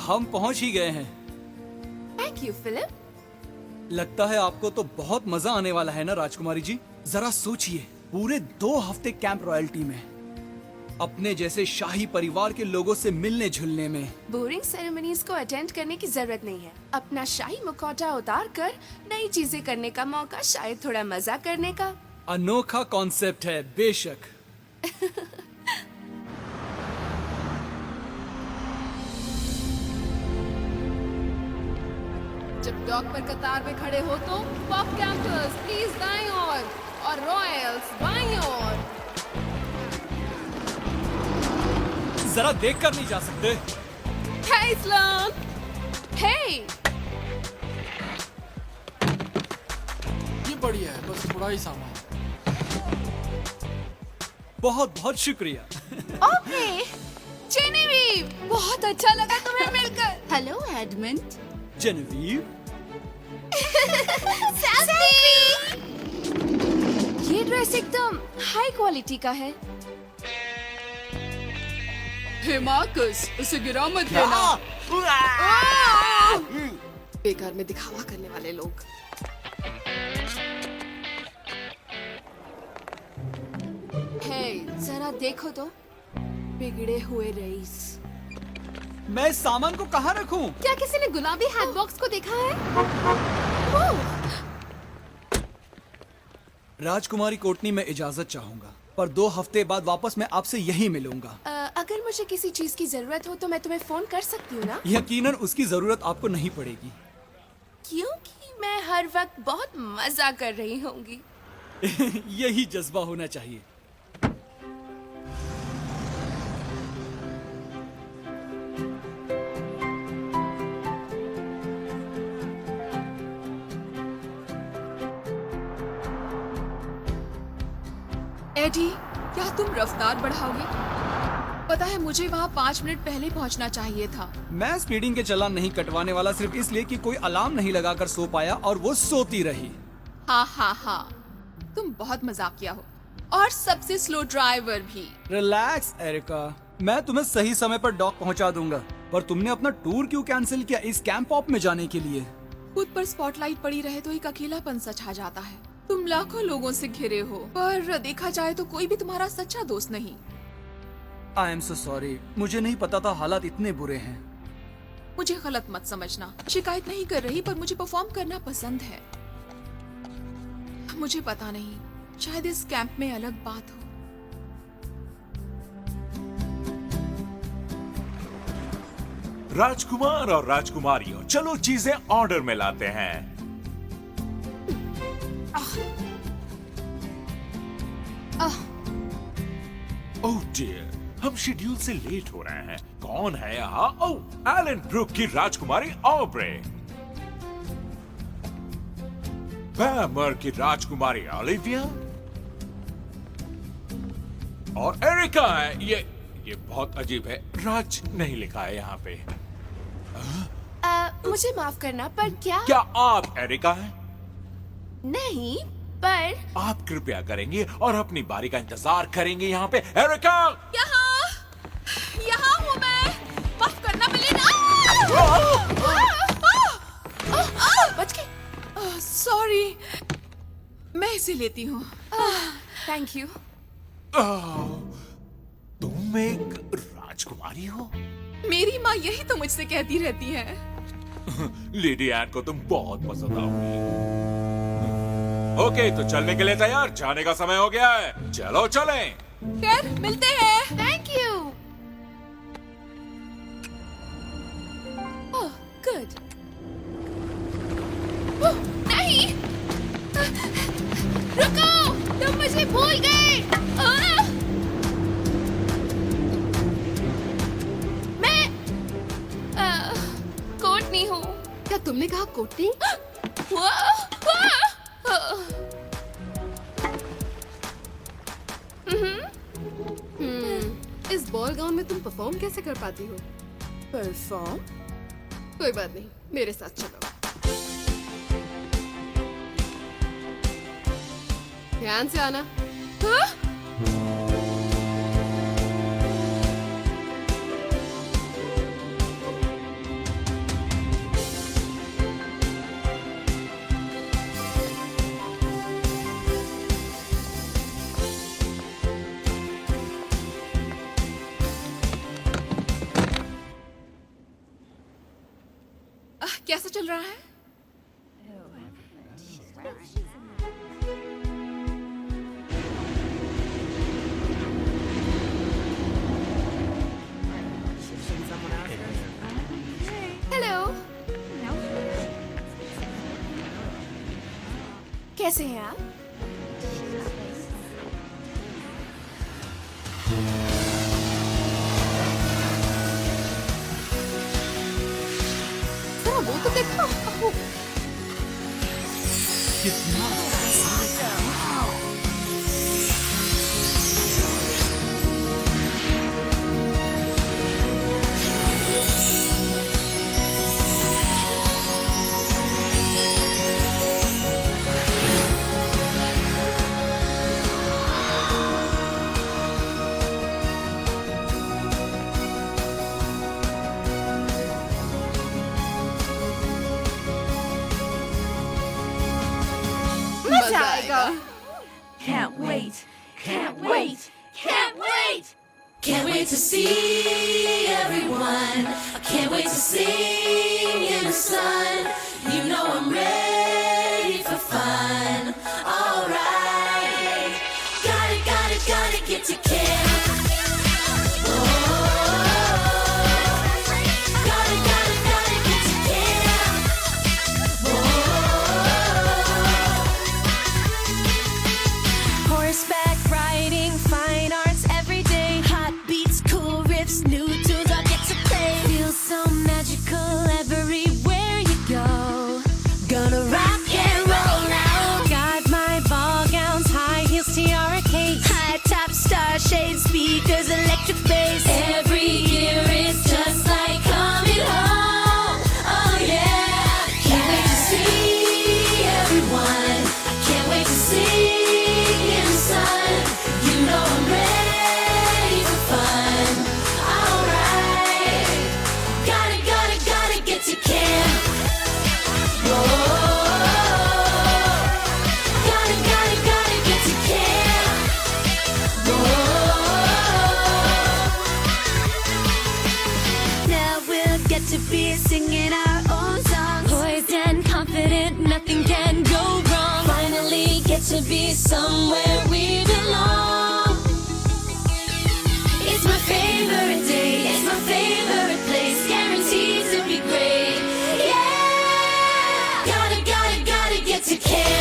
हम पहुंच ही गए हैं। Thank you Philip. लगता है आपको तो बहुत मजा आने वाला है ना राजकुमारी जी। जरा सोचिए, पूरे 2 हफ्ते कैंप रॉयल्टी में अपने जैसे शाही परिवार के लोगों से मिलने जुलने में। बोरिंग सेरेमनीज को अटेंड करने की जरूरत नहीं है। अपना शाही मुखौटा उतार कर नई चीजें करने का मौका, शायद थोड़ा मजा करने का। अनोखा कॉन्सेप्ट है बेशक। जब डॉक पर कतार में खड़े हो तो पॉप कैंपर्स प्लीज दाएं और रॉयल्स बाईं ओर। जरा देखकर नहीं जा सकते? हे इस्लाम, हे। ये बढ़िया है, बस थोड़ा ही सामान। बहुत बहुत शुक्रिया। ओके जेनेविव, बहुत अच्छा लगा तुम्हें मिलकर। Hello Edmund. जेनेविव, ये ड्रेस एकदम हाई क्वालिटी का है। हे मार्कस, उसे गिरा मत देना। बेकार में दिखावा करने वाले लोग। हे जरा देखो तो, बिगड़े हुए रईस। मैं इस सामान को कहाँ रखूं? क्या किसी ने गुलाबी हैट बॉक्स को देखा है? ओह! राजकुमारी कोटनी, मैं इजाजत चाहूंगा, पर 2 हफ्ते बाद वापस मैं आपसे यही मिलूंगा। अगर मुझे किसी चीज की जरूरत हो तो मैं तुम्हें फोन कर सकती हूँ ना? यकीनन उसकी जरूरत आपको नहीं पड़ेगी। क्योंकि मैं हर वक्त बहुत मजा कर रही होंगी। यही जज्बा होना चाहिए। एडी, क्या तुम रफ्तार बढ़ाओगे? पता है मुझे वहाँ 5 मिनट पहले पहुँचना चाहिए था। मैं स्पीडिंग के चालान नहीं कटवाने वाला, सिर्फ इसलिए कि कोई अलार्म नहीं लगाकर सो पाया और वो सोती रही। हाँ हाँ हाँ, तुम बहुत मजाकिया हो, और सबसे स्लो ड्राइवर भी। रिलैक्स एरिका, मैं तुम्हें सही समय पर डॉक पहुंचा दूंगा। पर तुमने अपना टूर क्यों कैंसिल किया इस कैंप ऑफ में जाने के लिए? खुद पर स्पॉटलाइट पड़ी रहे तो एक अकेलापन सा छा जाता है। तुम लाखों लोगों से घिरे हो, पर देखा जाए तो कोई भी तुम्हारा सच्चा दोस्त नहीं। आई एम सो सॉरी, मुझे नहीं पता था हालात इतने बुरे हैं। मुझे गलत मत समझना, शिकायत नहीं कर रही, पर मुझे परफॉर्म करना पसंद है। मुझे पता नहीं, शायद इस कैंप में अलग बात हो। राजकुमार और राजकुमारियों, चलो चीजें ऑर्डर में लाते हैं। ओह डियर, हम शेड्यूल से लेट हो रहे हैं। कौन है यहाँ? ओह, एलन ब्रुक की राजकुमारी ऑब्रे, बैमर की राजकुमारी ओलिविया और एरिका है। ये बहुत अजीब है, राज नहीं लिखा है यहाँ पे। मुझे माफ करना, पर क्या आप एरिका हैं? नहीं, पर आप कृपया करेंगे और अपनी बारी का इंतजार करेंगे यहाँ पे। एरिका! यहाँ हूँ मैं, माफ करना मिलेगा। बच गई। सॉरी, मैं इसे लेती हूँ। Thank you. तुम एक राजकुमारी हो? मेरी माँ यही तो मुझसे कहती रहती है। लेडी एन को तुम बहुत पसंद आओगी। ओके, तो चलने के लिए तैयार? जाने का समय हो गया है, चलो चलें। खैर, मिलते हैं। Thank you. Oh, good. नहीं, रुको, तुम मुझे भूल गए। मैं कोटनी हूँ। क्या तुमने कहा कोटनी? इस बॉल गाउन में तुम परफॉर्म कैसे कर पाती हो? परफॉर्म? कोई बात नहीं, मेरे साथ चलो। ध्यान से आना। कैसा चल रहा है? हेलो। कैसे हैं आप? जरा वो तो देखो। मजा आएगा। Can't wait, can't wait, can't wait. Can't wait to see everyone. I can't wait to sing in the sun. You know I'm ready for fun. Alright. Gotta get to camp. Whoa. Gotta get to camp. Horseback riding, fine arts every day. Hot beats, cool riffs, new tunes I get to play. Feels so magical everywhere you go. Gonna rock and roll now. Got my ball gowns, high heels, tiara, cake, high top star shades. that nothing can go wrong. Finally get to be somewhere we belong. It's my favorite day, it's my favorite place, guaranteed to be great. Yeah, gotta get to camp.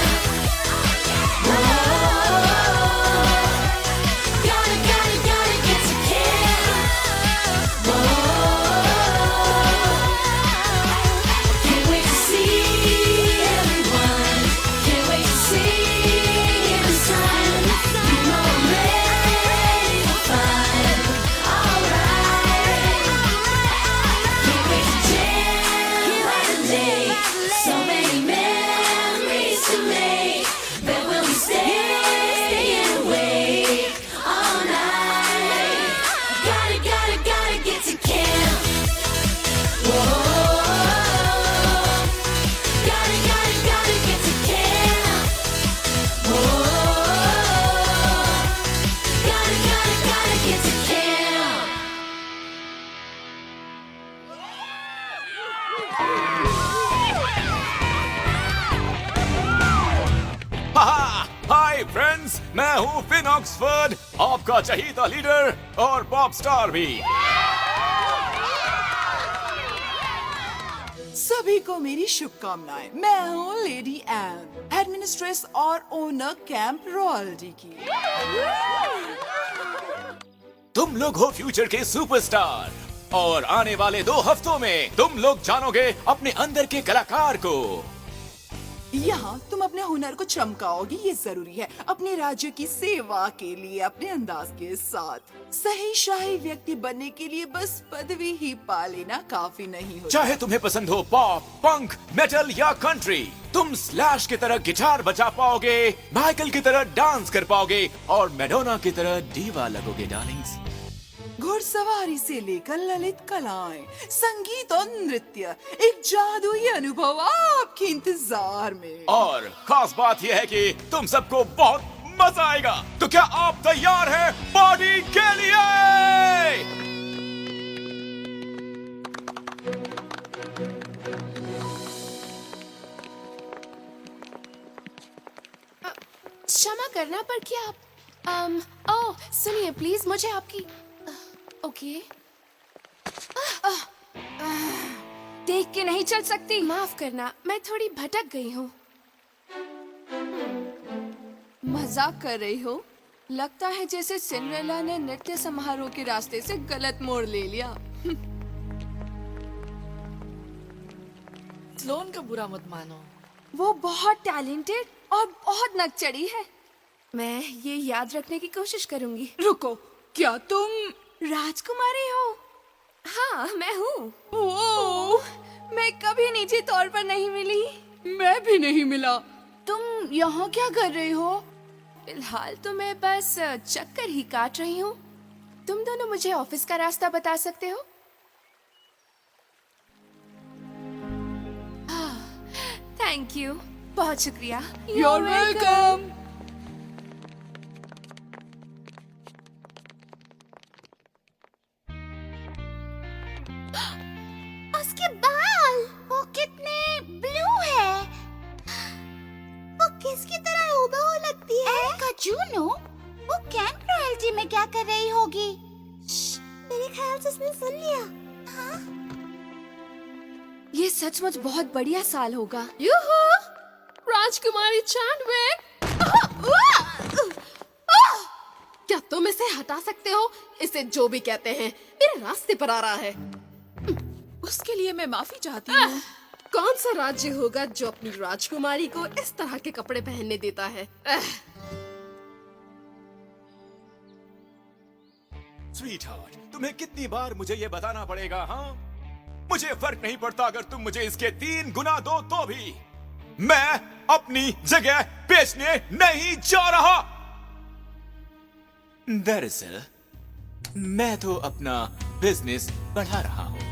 Hi friends, मैं हूँ fin Oxford, आपका चहीता leader और pop star भी। सभी को मेरी शुभकामनाएं। मैं हूँ लेडी एन, एडमिनिस्ट्रेस और ओनर कैंप रॉयल्टी की। तुम लोग हो फ्यूचर के सुपरस्टार और आने वाले 2 हफ्तों में तुम लोग जानोगे अपने अंदर के कलाकार को। यहाँ तुम अपने हुनर को चमकाओगी, ये जरूरी है अपने राज्य की सेवा के लिए अपने अंदाज के साथ। सही शाही व्यक्ति बनने के लिए बस पदवी ही पा लेना काफी नहीं होता। चाहे तुम्हें पसंद हो पॉप, पंक, मेटल या कंट्री, तुम स्लैश की तरह गिटार बजा पाओगे, माइकल की तरह डांस कर पाओगे और मैडोना की तरह डीवा लगोगे डार्लिंग्स। घुड़सवारी से लेकर ललित कलाएं, संगीत और नृत्य, एक जादुई अनुभव आपके इंतजार में। और खास बात यह है कि तुम सबको बहुत मजा आएगा। तो क्या आप तैयार हैं पार्टी के लिए? क्षमा करना, पर क्या आप ओह सुनिए प्लीज, मुझे आपकी ओके देख के नहीं चल सकती। माफ करना, मैं थोड़ी भटक गई हूँ। मजाक कर रही हो? लगता है जैसे सिंड्रेला ने नृत्य समारोह के रास्ते से गलत मोड़ ले लिया। स्लोन का बुरा मत मानो। वो बहुत टैलेंटेड और बहुत नकचड़ी है। मैं ये याद रखने की कोशिश करूंगी। रुको, क्या तुम राजकुमारी हो? हाँ, मैं हूँ। ओह, मैं कभी निजी तौर पर नहीं मिली। मैं भी नहीं मिला। तुम यहाँ क्या कर रही हो? फिलहाल तो मैं बस चक्कर ही काट रही हूँ। तुम दोनों मुझे ऑफिस का रास्ता बता सकते हो? थैंक यू, बहुत शुक्रिया। You're welcome। उसके बाल वो कितने ब्लू है। वो किसकी तरह हूबहू लगती है। एरिका जूनो, वो कैंप रॉयल्टी में क्या कर रही होगी? मेरे ख्याल से उसने सुन लिया। हाँ? ये सचमुच बहुत बढ़िया साल होगा। यूहू! राजकुमारी चैडविक! क्या तुम इसे हटा सकते हो? इसे जो भी कहते हैं, मेरे रास्ते पर आ रहा है। उसके लिए मैं माफी चाहती हूँ। कौन सा राज्य होगा जो अपनी राजकुमारी को इस तरह के कपड़े पहनने देता है? स्वीटहार्ट, तुम्हें कितनी बार मुझे ये बताना पड़ेगा? हाँ, मुझे फर्क नहीं पड़ता अगर तुम मुझे इसके 3 गुना दो तो भी मैं अपनी जगह बेचने नहीं जा रहा। दरअसल मैं तो अपना बिजनेस बढ़ा रहा हूँ।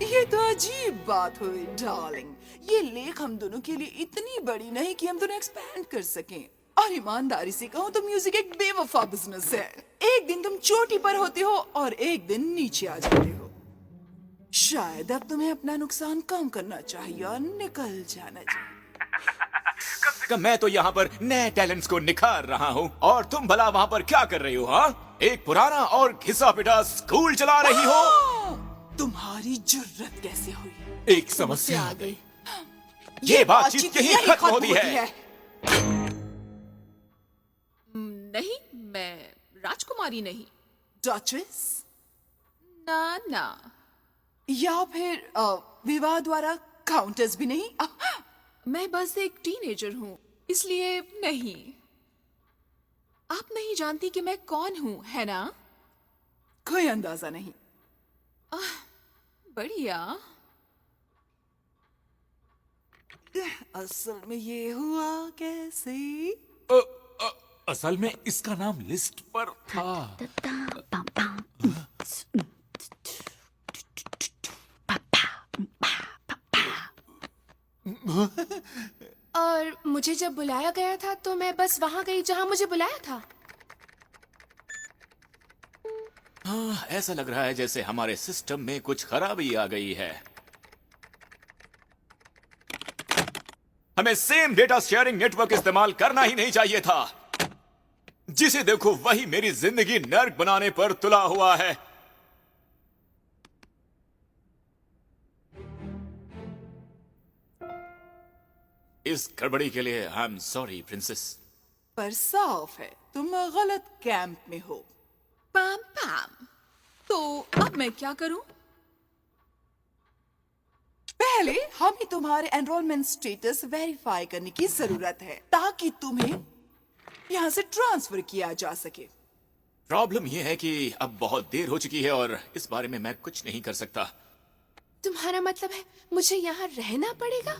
ये तो अजीब बात हुई डार्लिंग। ये लेक हम दोनों के लिए इतनी बड़ी नहीं कि हम दोनों एक्सपैंड कर सकें। और ईमानदारी से कहूँ तो म्यूजिक एक बेवफा बिजनेस है। एक दिन तुम चोटी पर होते हो और एक दिन नीचे आ जाते हो। शायद अब तुम्हें अपना नुकसान कम करना चाहिए और निकल जाना चाहिए। कम से कम मैं तो यहाँ पर नए टैलेंट्स को निखार रहा हूँ, और तुम भला वहाँ पर क्या कर रही हो? हाँ, एक पुराना और घिसा पिटा स्कूल चला रही हो। तुम्हारी जुर्रत कैसे हुई? एक समस्या आ गई। ये बातचीत यही खत्म होती है। नहीं, मैं राजकुमारी नहीं। डचेस? ना ना। या फिर विवाह द्वारा काउंटेस भी नहीं? मैं बस एक टीनेजर हूँ, इसलिए नहीं। आप नहीं जानती कि मैं कौन हूँ, है ना? कोई अंदाजा नहीं। बढ़िया। असल में ये हुआ कैसे? असल में इसका नाम लिस्ट पर था। और मुझे जब बुलाया गया था तो मैं बस वहाँ गई जहाँ मुझे बुलाया था। हाँ, ऐसा लग रहा है जैसे हमारे सिस्टम में कुछ खराबी आ गई है। हमें सेम डेटा शेयरिंग नेटवर्क इस्तेमाल करना ही नहीं चाहिए था। जिसे देखो वही मेरी जिंदगी नर्क बनाने पर तुला हुआ है। इस गड़बड़ी के लिए आई एम सॉरी प्रिंसेस। पर साफ है तुम गलत कैंप में हो। Palm palm. तो अब मैं क्या करूं? पहले हमें तुम्हारे एनरोलमेंट स्टेटस वेरीफाई करने की जरूरत है ताकि तुम्हें यहाँ से ट्रांसफर किया जा सके। प्रॉब्लम यह है कि अब बहुत देर हो चुकी है और इस बारे में मैं कुछ नहीं कर सकता। तुम्हारा मतलब है मुझे यहाँ रहना पड़ेगा?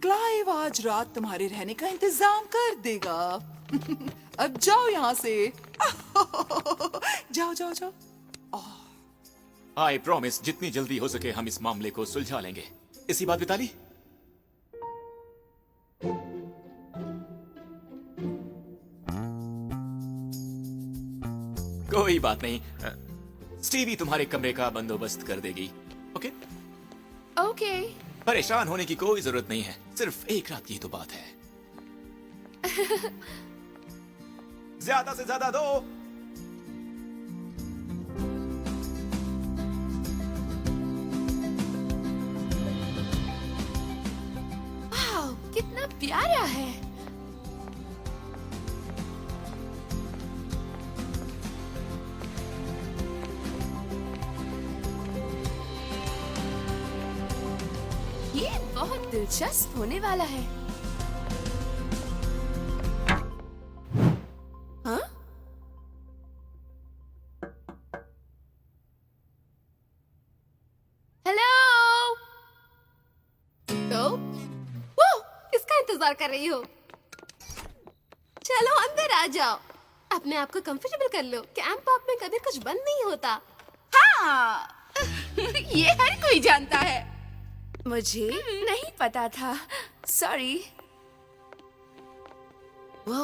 क्लाइव आज रात तुम्हारे रहने का इंतजाम कर देगा। अब जाओ यहाँ से। जाओ जाओ जाओ। आई प्रॉमिस जितनी जल्दी हो सके हम इस मामले को सुलझा लेंगे। इसी बात बिताली। कोई बात नहीं, स्टीवी तुम्हारे कमरे का बंदोबस्त कर देगी। ओके? ओके। परेशान होने की कोई जरूरत नहीं है, सिर्फ एक रात की तो बात है। ज्यादा से ज्यादा 2। वाह, कितना प्यारा है। ये बहुत दिलचस्प होने वाला है। हाँ? हेलो। तो वो किसका इंतजार कर रही हो? चलो अंदर आ जाओ, अपने आप को कंफर्टेबल कर लो। कैंप पॉप में कभी कुछ बंद नहीं होता। हाँ। ये हर कोई जानता है। मुझे नहीं पता था, सॉरी। वो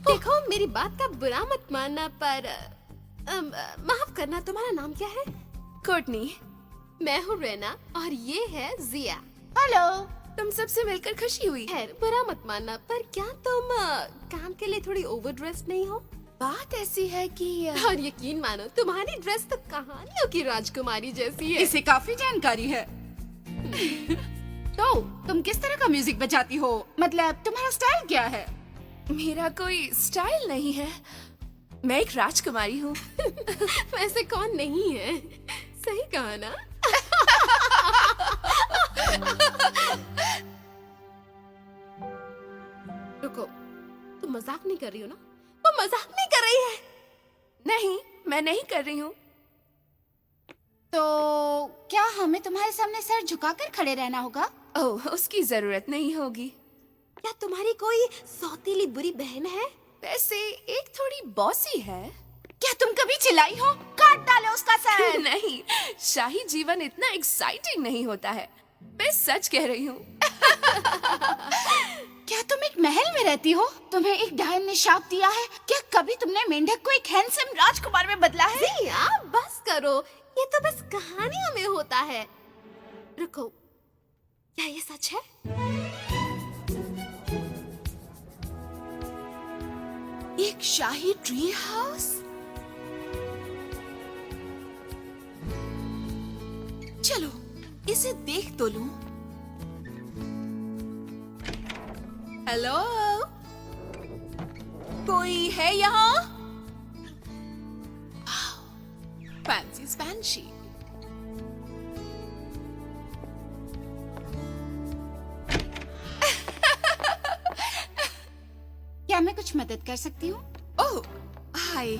देखो, मेरी बात का बुरा मत मानना, पर माफ करना, तुम्हारा नाम क्या है? कोर्टनी। मैं हूँ रेना और ये है जिया। हेलो। तुम सबसे मिलकर खुशी हुई। खैर, बुरा मत मानना, पर क्या तुम काम के लिए थोड़ी ओवर ड्रेस्ड नहीं हो? बात ऐसी है कि और यकीन मानो, तुम्हारी ड्रेस तो कहानियों की राजकुमारी जैसी है। इसे काफी जानकारी है। तो तुम किस तरह का म्यूजिक बजाती हो? मतलब तुम्हारा स्टाइल क्या है? मेरा कोई स्टाइल नहीं है, मैं एक राजकुमारी हूँ। वैसे कौन नहीं है? सही कहा ना? रुको, तुम मजाक नहीं कर रही हो ना? वो मजाक नहीं कर रही है। नहीं, मैं नहीं कर रही हूँ। तो क्या हमें तुम्हारे सामने सर झुकाकर खड़े रहना होगा? ओह, उसकी जरूरत नहीं होगी। क्या तुम्हारी कोई सौतीली बुरी बहन है? वैसे एक थोड़ी बॉसी है। क्या तुम कभी चिल्लाई हो? काट डालो उसका सर। नहीं, शाही जीवन इतना एक्साइटिंग नहीं होता है। मैं सच कह रही हूँ। क्या तुम एक महल में रहती हो? तुम्हें एक डायन ने शाप दिया है? क्या कभी तुमने मेंढक को एक हैंडसम राजकुमार में बदला है? जिया, बस करो, ये तो बस कहानियों में होता है। रुको, क्या ये सच है? एक शाही ट्री हाउस? चलो इसे देख तो लूं। हेलो, कोई है यहाँ? फैंसी स्पैनिशी। क्या मैं कुछ मदद कर सकती हूँ? ओह, हाय।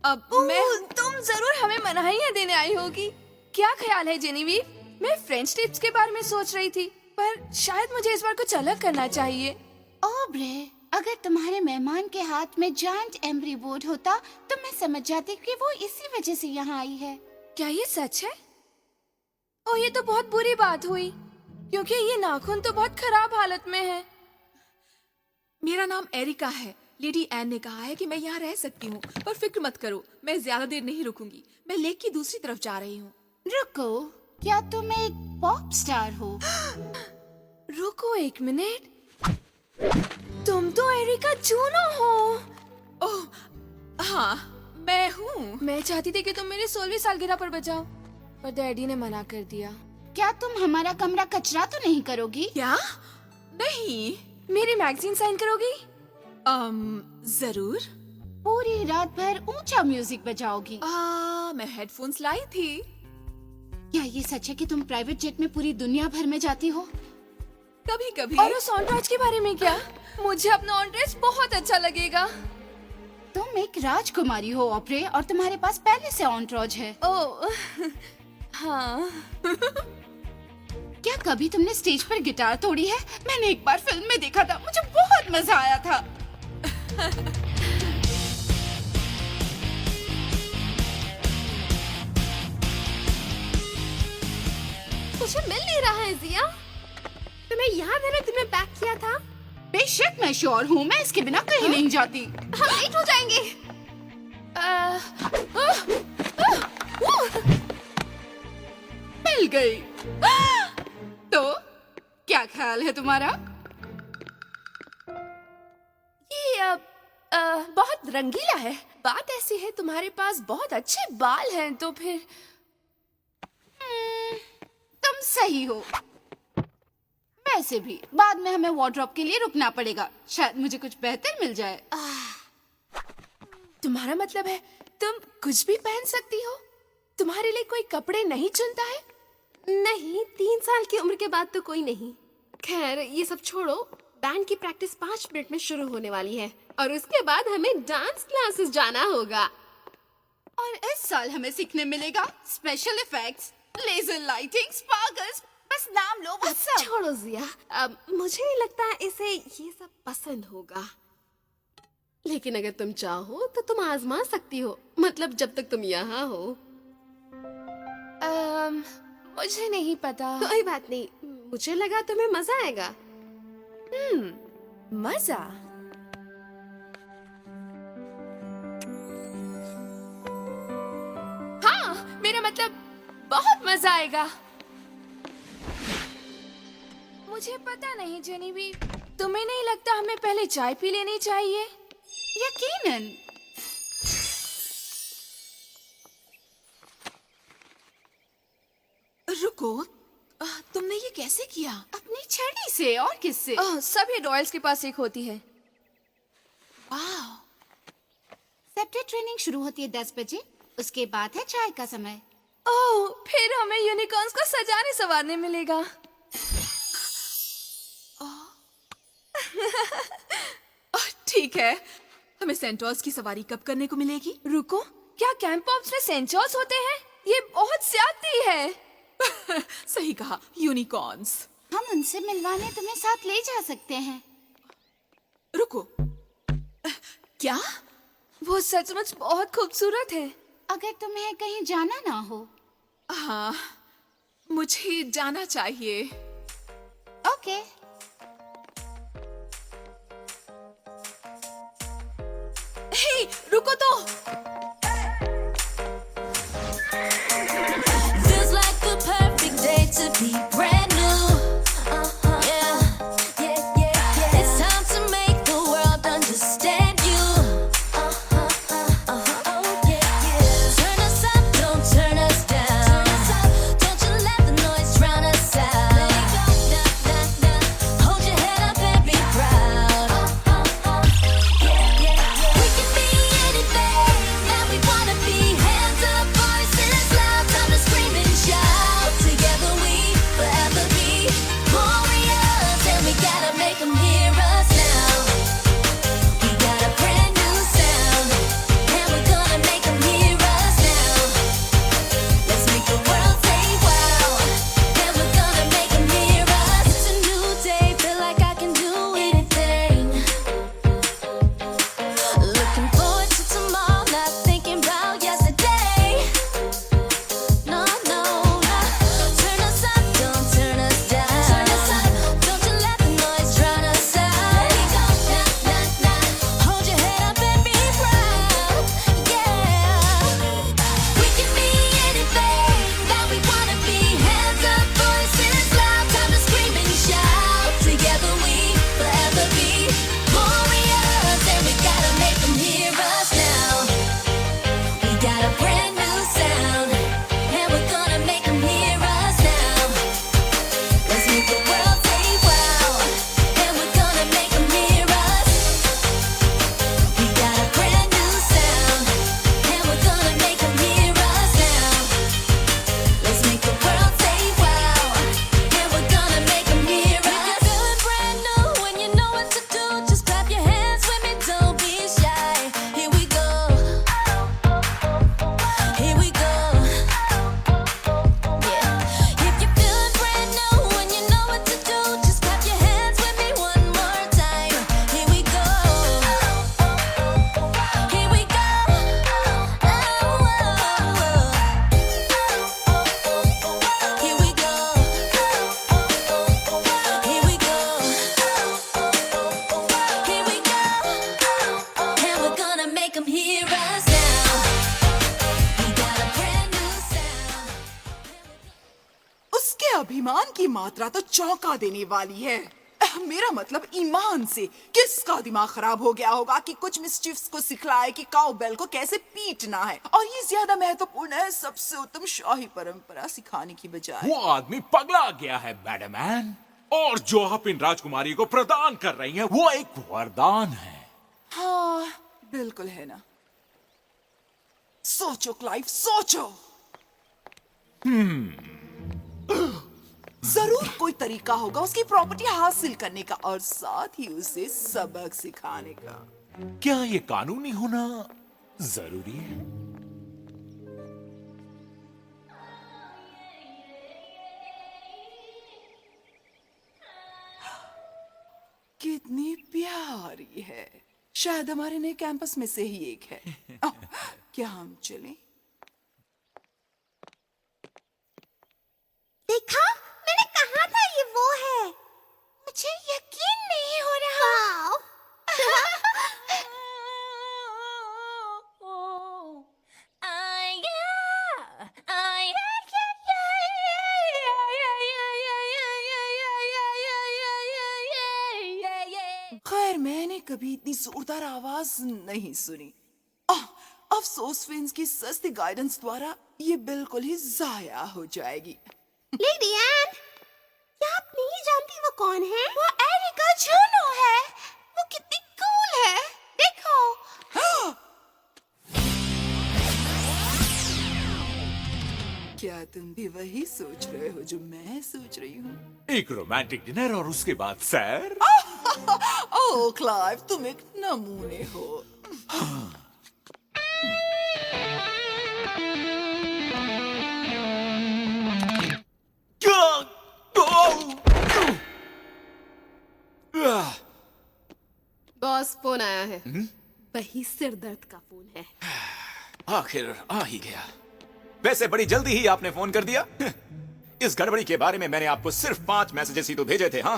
अब मैं तुम जरूर हमें मनाहियाँ देने आई होगी। क्या ख्याल है जेनीवीव? मैं फ्रेंच टिप्स के बारे में सोच रही थी, पर शायद मुझे इस बार कुछ अलग करना चाहिए। ओब्रे, अगर तुम्हारे मेहमान के हाथ में जायंट एम्ब्री बोर्ड होता तो मैं समझ जाती कि वो इसी वजह से यहाँ आई है। क्या ये सच है? ओह, ये तो बहुत बुरी बात हुई, क्योंकि ये नाखून तो बहुत खराब हालत में है। मेरा नाम एरिका है। लेडी एन ने कहा है कि मैं यहाँ रह सकती हूँ, पर फिक्र मत करो, मैं ज्यादा देर नहीं रुकूंगी। मैं लेक की दूसरी तरफ जा रही हूँ। रुको, क्या तुम एक पॉप स्टार हो? रुको एक मिनट, तुम तो एरिका जूनो हो। ओह, हाँ, मैं हूँ। मैं चाहती थी कि तुम मेरी 16वीं सालगिरह पर बजाओ, पर डैडी ने मना कर दिया। क्या तुम हमारा कमरा कचरा तो नहीं करोगी? क्या? नहीं। मेरी मैगजीन साइन करोगी? जरूर। पूरी रात भर ऊंचा म्यूजिक बजाओगी? मैं हेडफोन्स लाई थी। क्या ये सच है कि तुम प्राइवेट जेट में पूरी दुनिया भर में जाती हो? कभी कभी। और उस ऑनड्रेस के बारे में क्या? मुझे अपना ऑनड्रेस बहुत अच्छा लगेगा। तुम एक राजकुमारी हो ओप्रे, और तुम्हारे पास पहले से ऑनट्रोज है। ओह, हाँ। क्या कभी तुमने स्टेज पर गिटार तोड़ी है? मैंने एक बार फिल्म में देखा था, मुझे बहुत मजा आया था। मुझे मिल नहीं रहा है जिया। तुम्हें याद है ना तुमने पैक किया था? बेशक मैं श्योर हूँ, मैं इसके बिना कहीं नहीं जाती। हम लेट हो जाएंगे। मिल गई। तो क्या ख्याल है तुम्हारा? ये बहुत रंगीला है। बात ऐसी है, तुम्हारे पास बहुत अच्छे बाल हैं, तो फिर तुम सही हो। वैसे भी बाद में हमें वार्डरोब के लिए रुकना पड़ेगा, शायद मुझे कुछ बेहतर मिल जाए। तुम्हारा मतलब है तुम कुछ भी पहन सकती हो? तुम्हारे लिए कोई कपड़े नहीं चुनता है? नहीं, 3 साल की उम्र के बाद तो कोई नहीं। खैर ये सब छोड़ो, बैंड की प्रैक्टिस 5 मिनट में शुरू होने वाली है और उसके बाद हमें डांस क्लासेस जाना होगा। और इस साल हमें सीखने मिलेगा special effects, laser lighting, sparkles, बस नाम लो वो सब। छोड़ो जिया, मुझे नहीं लगता इसे ये सब पसंद होगा। लेकिन अगर तुम चाहो तो तुम आजमा सकती हो, मतलब जब तक तुम यहाँ हो। मुझे नहीं पता। कोई बात नहीं, मुझे लगा तुम्हें मजा आएगा। मजा? हाँ, मेरा मतलब बहुत मजा आएगा। मुझे पता नहीं जेनीवी, तुम्हें नहीं लगता हमें पहले चाय पी लेनी चाहिए? यकीनन। रुको, तुमने ये कैसे किया? अपनी छड़ी से, और किससे? सभी रॉयल्स के पास एक होती है। वाह। सेप्टेड ट्रेनिंग शुरू होती है 10 बजे, उसके बाद है चाय का समय। ओह, फिर हमें यूनिकॉर्न्स को सजाने संवारने मिलेगा। ठीक है, हमें सेंटोर्स की सवारी कब करने को मिलेगी? रुको, क्या कैंप पॉप्स में सेंचोर्स होते हैं? ये बहुत ज्यादती है। सही कहा, यूनिकॉर्न्स। हम उनसे मिलवाने तुम्हें साथ ले जा सकते हैं। रुको, क्या? वो सचमुच बहुत खूबसूरत है। अगर तुम्हें कहीं जाना ना हो। हाँ, मुझे जाना चाहिए। ओके, हे, रुको तो। Feels like the perfect day to be brand new. Yeah, yeah, yeah, yeah. It's time to make the world understand you. Oh, yeah, yeah. Turn us up, don't turn us down. Don't you let the noise drown us out. Hold your head up and be proud. Yeah, yeah, yeah. We can be anything that we wanna be. Hands up, voices loud, time to scream and shout. Together we forever be glorious, and we gotta make 'em hear us now. We got a brand new sound, and we're gonna make 'em hear us now. Let's make the world say wow, and we're gonna make 'em hear us. It's a new day, feel like I can do anything. Looking forward to tomorrow, not thinking about yesterday. No, no, no. Turn us up, don't turn us down. Turn us up, don't you let the noise drown us out. Let it go, hold your head up and be proud. Yeah, we can be anything that we wanna be. Hands up, voices loud, time to scream and shout. Together we forever be glorious, and we gotta make 'em hear us now. We got a brand new sound, and we're gonna make 'em hear us now. Let's make the world say wow, and we're gonna make 'em hear us. We got a brand new sound, and we're gonna make 'em hear us now. Let's make the world say wow, and we're gonna make 'em hear us. If you're feeling brand new and you know what to do, just clap your hands with me, don't be shy. Here we go. Here we go. Yeah. If you're feeling brand new and you know what to do, just clap your hands with me one more time. Here we go. Here we go. Here we go. Here we go. Here we go. And we're gonna make 'em hear us now. We got a brand new sound. उसके अभिमान की मात्रा तो चौंका देने वाली है। मेरा मतलब ईमान से। किसका दिमाग खराब हो गया होगा कि कुछ मिस्चिफ्स को सिखलाए कि काउबेल को कैसे पीटना है, और ये ज्यादा महत्वपूर्ण है सबसे उत्तम शाही परंपरा सिखाने की बजाय। वो आदमी पगला गया है मैडम एन, और जो आप इन राजकुमारी को प्रदान कर रही हैं वो एक वरदान है। हाँ, बिल्कुल है ना। सोचो क्लाइव, सोचो। जरूर कोई तरीका होगा उसकी प्रॉपर्टी हासिल करने का, और साथ ही उसे सबक सिखाने का। क्या ये कानूनी होना जरूरी है? कितनी प्यारी है। शायद हमारे नए कैंपस में से ही एक है। क्या हम चलें? देखा, मैंने कहा था ये वो है। मुझे यकीन नहीं हो रहा। खैर, मैंने कभी इतनी जोरदार आवाज नहीं सुनी। अफसोस फिन्स की सस्ती गाइडेंस द्वारा ये बिल्कुल ही जाया हो जाएगी। लेडी एन, क्या आप नहीं जानती वो कौन है? वो एरिका जूनो है। वो कितनी कूल है, देखो। क्या तुम भी वही सोच रहे हो जो मैं सोच रही हूँ? एक रोमांटिक डिनर और उसके बाद सैर। ओह क्लाइव, तुम एक नमूने हो। बॉस, फोन आया है। वही सिर दर्द का फोन है। आखिर आ ही गया। वैसे बड़ी जल्दी ही आपने फोन कर दिया। इस गड़बड़ी के बारे में मैंने आपको सिर्फ 5 मैसेजेस ही तो भेजे थे। हाँ,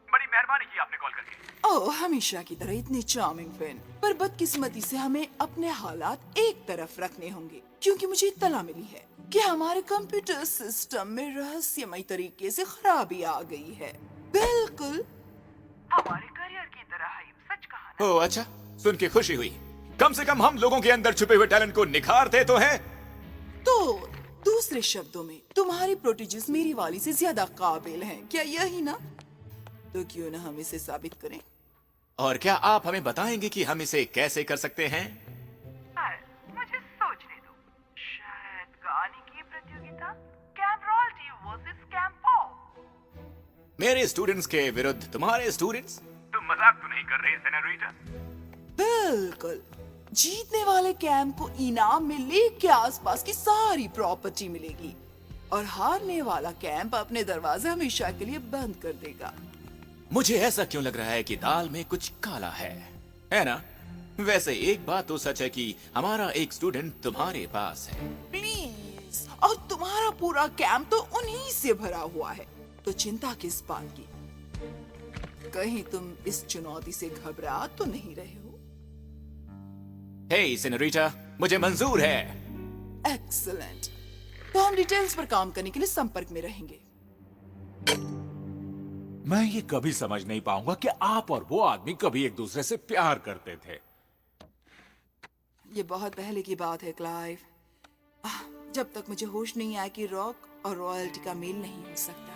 बड़ी मेहरबानी की आपने कॉल करके। ओह, हमेशा की तरह इतनी चार्मिंग फ्रेंड, पर बदकिस्मती से हमें अपने हालात एक तरफ रखने होंगे, क्योंकि मुझे इत्तला मिली है कि हमारे कंप्यूटर सिस्टम में रहस्यमय तरीके से खराबी आ गई है। बिल्कुल हमारे करियर की तरह ही, सच कहा ना? ओह अच्छा, सुन के खुशी हुई। कम से कम हम लोगों के अंदर छुपे हुए टैलेंट को निखारते तो हैं। तो दूसरे शब्दों में तुम्हारी प्रोटेजिस मेरी वाली से ज्यादा काबिल हैं, क्या यही ना? तो क्यों ना हम इसे साबित करें? और क्या आप हमें बताएंगे कि हम इसे कैसे कर सकते हैं? मुझे सोचने दो। शायद गाने की प्रतियोगिता, camp royalty versus camp pop. मेरे स्टूडेंट्स के विरुद्ध तुम्हारे स्टूडेंट्स? तुम मजाक तो नहीं कर रहे सेनोरिटा? बिल्कुल। जीतने वाले कैंप को इनाम में लेक के आसपास की सारी प्रॉपर्टी मिलेगी और हारने वाला कैंप अपने दरवाजे हमेशा के लिए बंद कर देगा। मुझे ऐसा क्यों लग रहा है कि दाल में कुछ काला है ना? वैसे एक बात तो सच है कि हमारा एक स्टूडेंट तुम्हारे पास है। प्लीज, और तुम्हारा पूरा कैंप तो उन्हीं से भरा हुआ है, तो चिंता किस बात की? कहीं तुम इस चुनौती से घबरा तो नहीं रहे हो? हे सेनोरिटा, मुझे मंजूर है। एक्सीलेंट। तो हम डिटेल्स पर काम करने के लिए संपर्क में रहेंगे। मैं ये कभी समझ नहीं पाऊंगा कि आप और वो आदमी कभी एक दूसरे से प्यार करते थे। ये बहुत पहले की बात है क्लाइव। जब तक मुझे होश नहीं आया कि रॉक और रॉयल्टी का मेल नहीं हो सकता।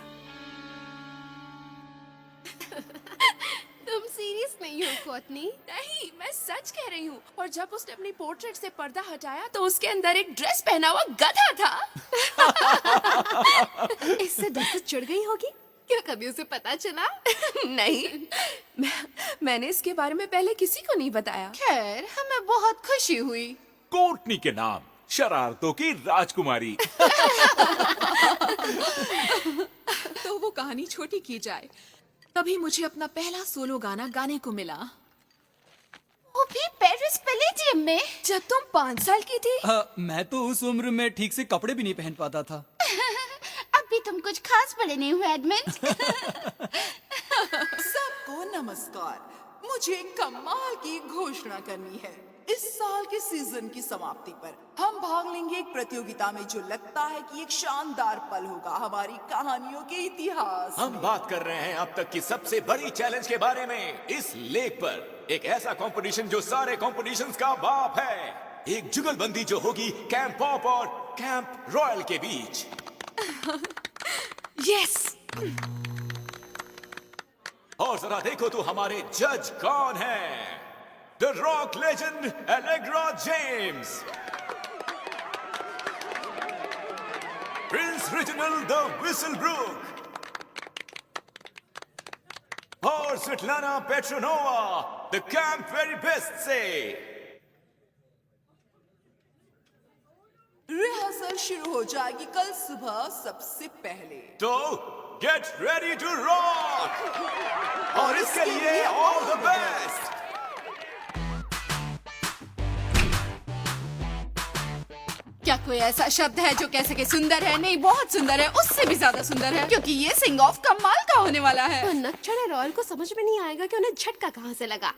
तुम सीरियस नहीं हो कोटनी? नहीं, मैं सच कह रही हूँ। और जब उसने अपनी पोर्ट्रेट से पर्दा हटाया तो उसके अंदर एक ड्रेस पहना हुआ गधा था। इससे डर से चिढ़ गई होगी। क्या कभी उसे पता चला? नहीं, मैंने इसके बारे में पहले किसी को नहीं बताया। खैर, हमें बहुत खुशी हुई। कोर्टनी के नाम, शरारतों की राजकुमारी। तो वो कहानी छोटी की जाए। तभी मुझे अपना पहला सोलो गाना गाने को मिला, वो भी पेरिस पैलेडियम में। जब तुम 5 साल की थी। मैं तो उस उम्र में ठीक से कपड़े भी नहीं पहन पाता था। अभी तुम कुछ खास बड़े नहीं हुए एडमंड। सबको नमस्कार। मुझे कमाल की घोषणा करनी है। इस साल के सीजन की समाप्ति पर हम भाग लेंगे एक प्रतियोगिता में जो लगता है कि एक शानदार पल होगा हमारी कहानियों के इतिहास हम में। बात कर रहे हैं अब तक की सबसे बड़ी चैलेंज के बारे में। इस लेक पर एक ऐसा कंपटीशन जो सारे कंपटीशंस का बाप है। एक जुगलबंदी जो होगी कैंप पॉप और कैंप रॉयल के बीच। यस। और जरा देखो तो हमारे जज कौन हैं? The rock legend Allegra James, Prince Reginald the Whistlebrook, और Svetlana Petronova, the camp very best say. Rehearsal शुरू हो जाएगी कल सुबह सबसे पहले। तो get ready to rock, और इसके लिए all the best. क्या कोई ऐसा शब्द है जो कह सके सुंदर है? नहीं, बहुत सुंदर है, उससे भी ज्यादा सुंदर है, क्योंकि ये सिंग ऑफ कमाल का होने वाला है। तो नक्षत्र रॉयल को समझ में नहीं आएगा कि उन्हें झटका कहाँ से लगा।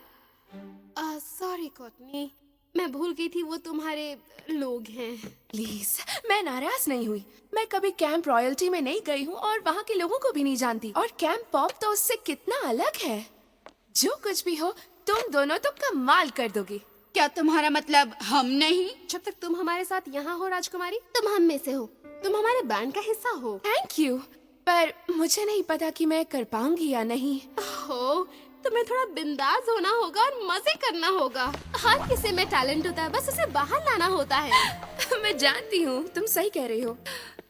सॉरी कोटनी, मैं भूल गई थी वो तुम्हारे लोग हैं। प्लीज, मैं नाराज नहीं हुई। मैं कभी कैंप रॉयल्टी में नहीं गई हूँ और वहाँ के लोगों को भी नहीं जानती। और कैंप पॉप तो उससे कितना अलग है। जो कुछ भी हो, तुम दोनों तो कमाल कर दोगी। क्या तुम्हारा मतलब हम नहीं? जब तक तुम हमारे साथ यहाँ हो राजकुमारी, तुम हम में से हो। तुम हमारे बैंड का हिस्सा हो। थैंक यू, पर मुझे नहीं पता कि मैं कर पाऊंगी या नहीं। हो, तुम्हें थोड़ा बिंदास होना होगा और मजे करना होगा। हर किसी में टैलेंट होता है, बस उसे बाहर लाना होता है। मैं जानती हूँ, तुम सही कह रही हो।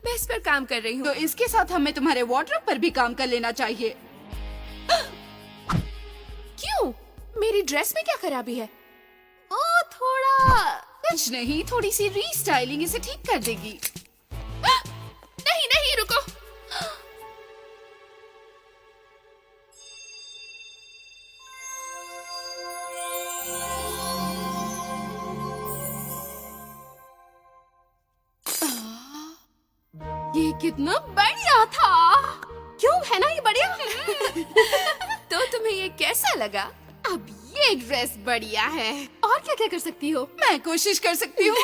मैं इस पर काम कर रही हूँ। तो इसके साथ हमें तुम्हारे वार्डरोब पर भी काम कर लेना चाहिए। क्यों? मेरी ड्रेस में क्या खराबी है? ओ, थोड़ा कुछ नहीं, थोड़ी सी रीस्टाइलिंग इसे ठीक कर देगी। नहीं नहीं, रुको। ये कितना बढ़िया था। क्यों, है ना ये बढ़िया? तो तुम्हें ये कैसा लगा? अब ये ड्रेस बढ़िया है। और क्या क्या कर सकती हो? मैं कोशिश कर सकती हूँ।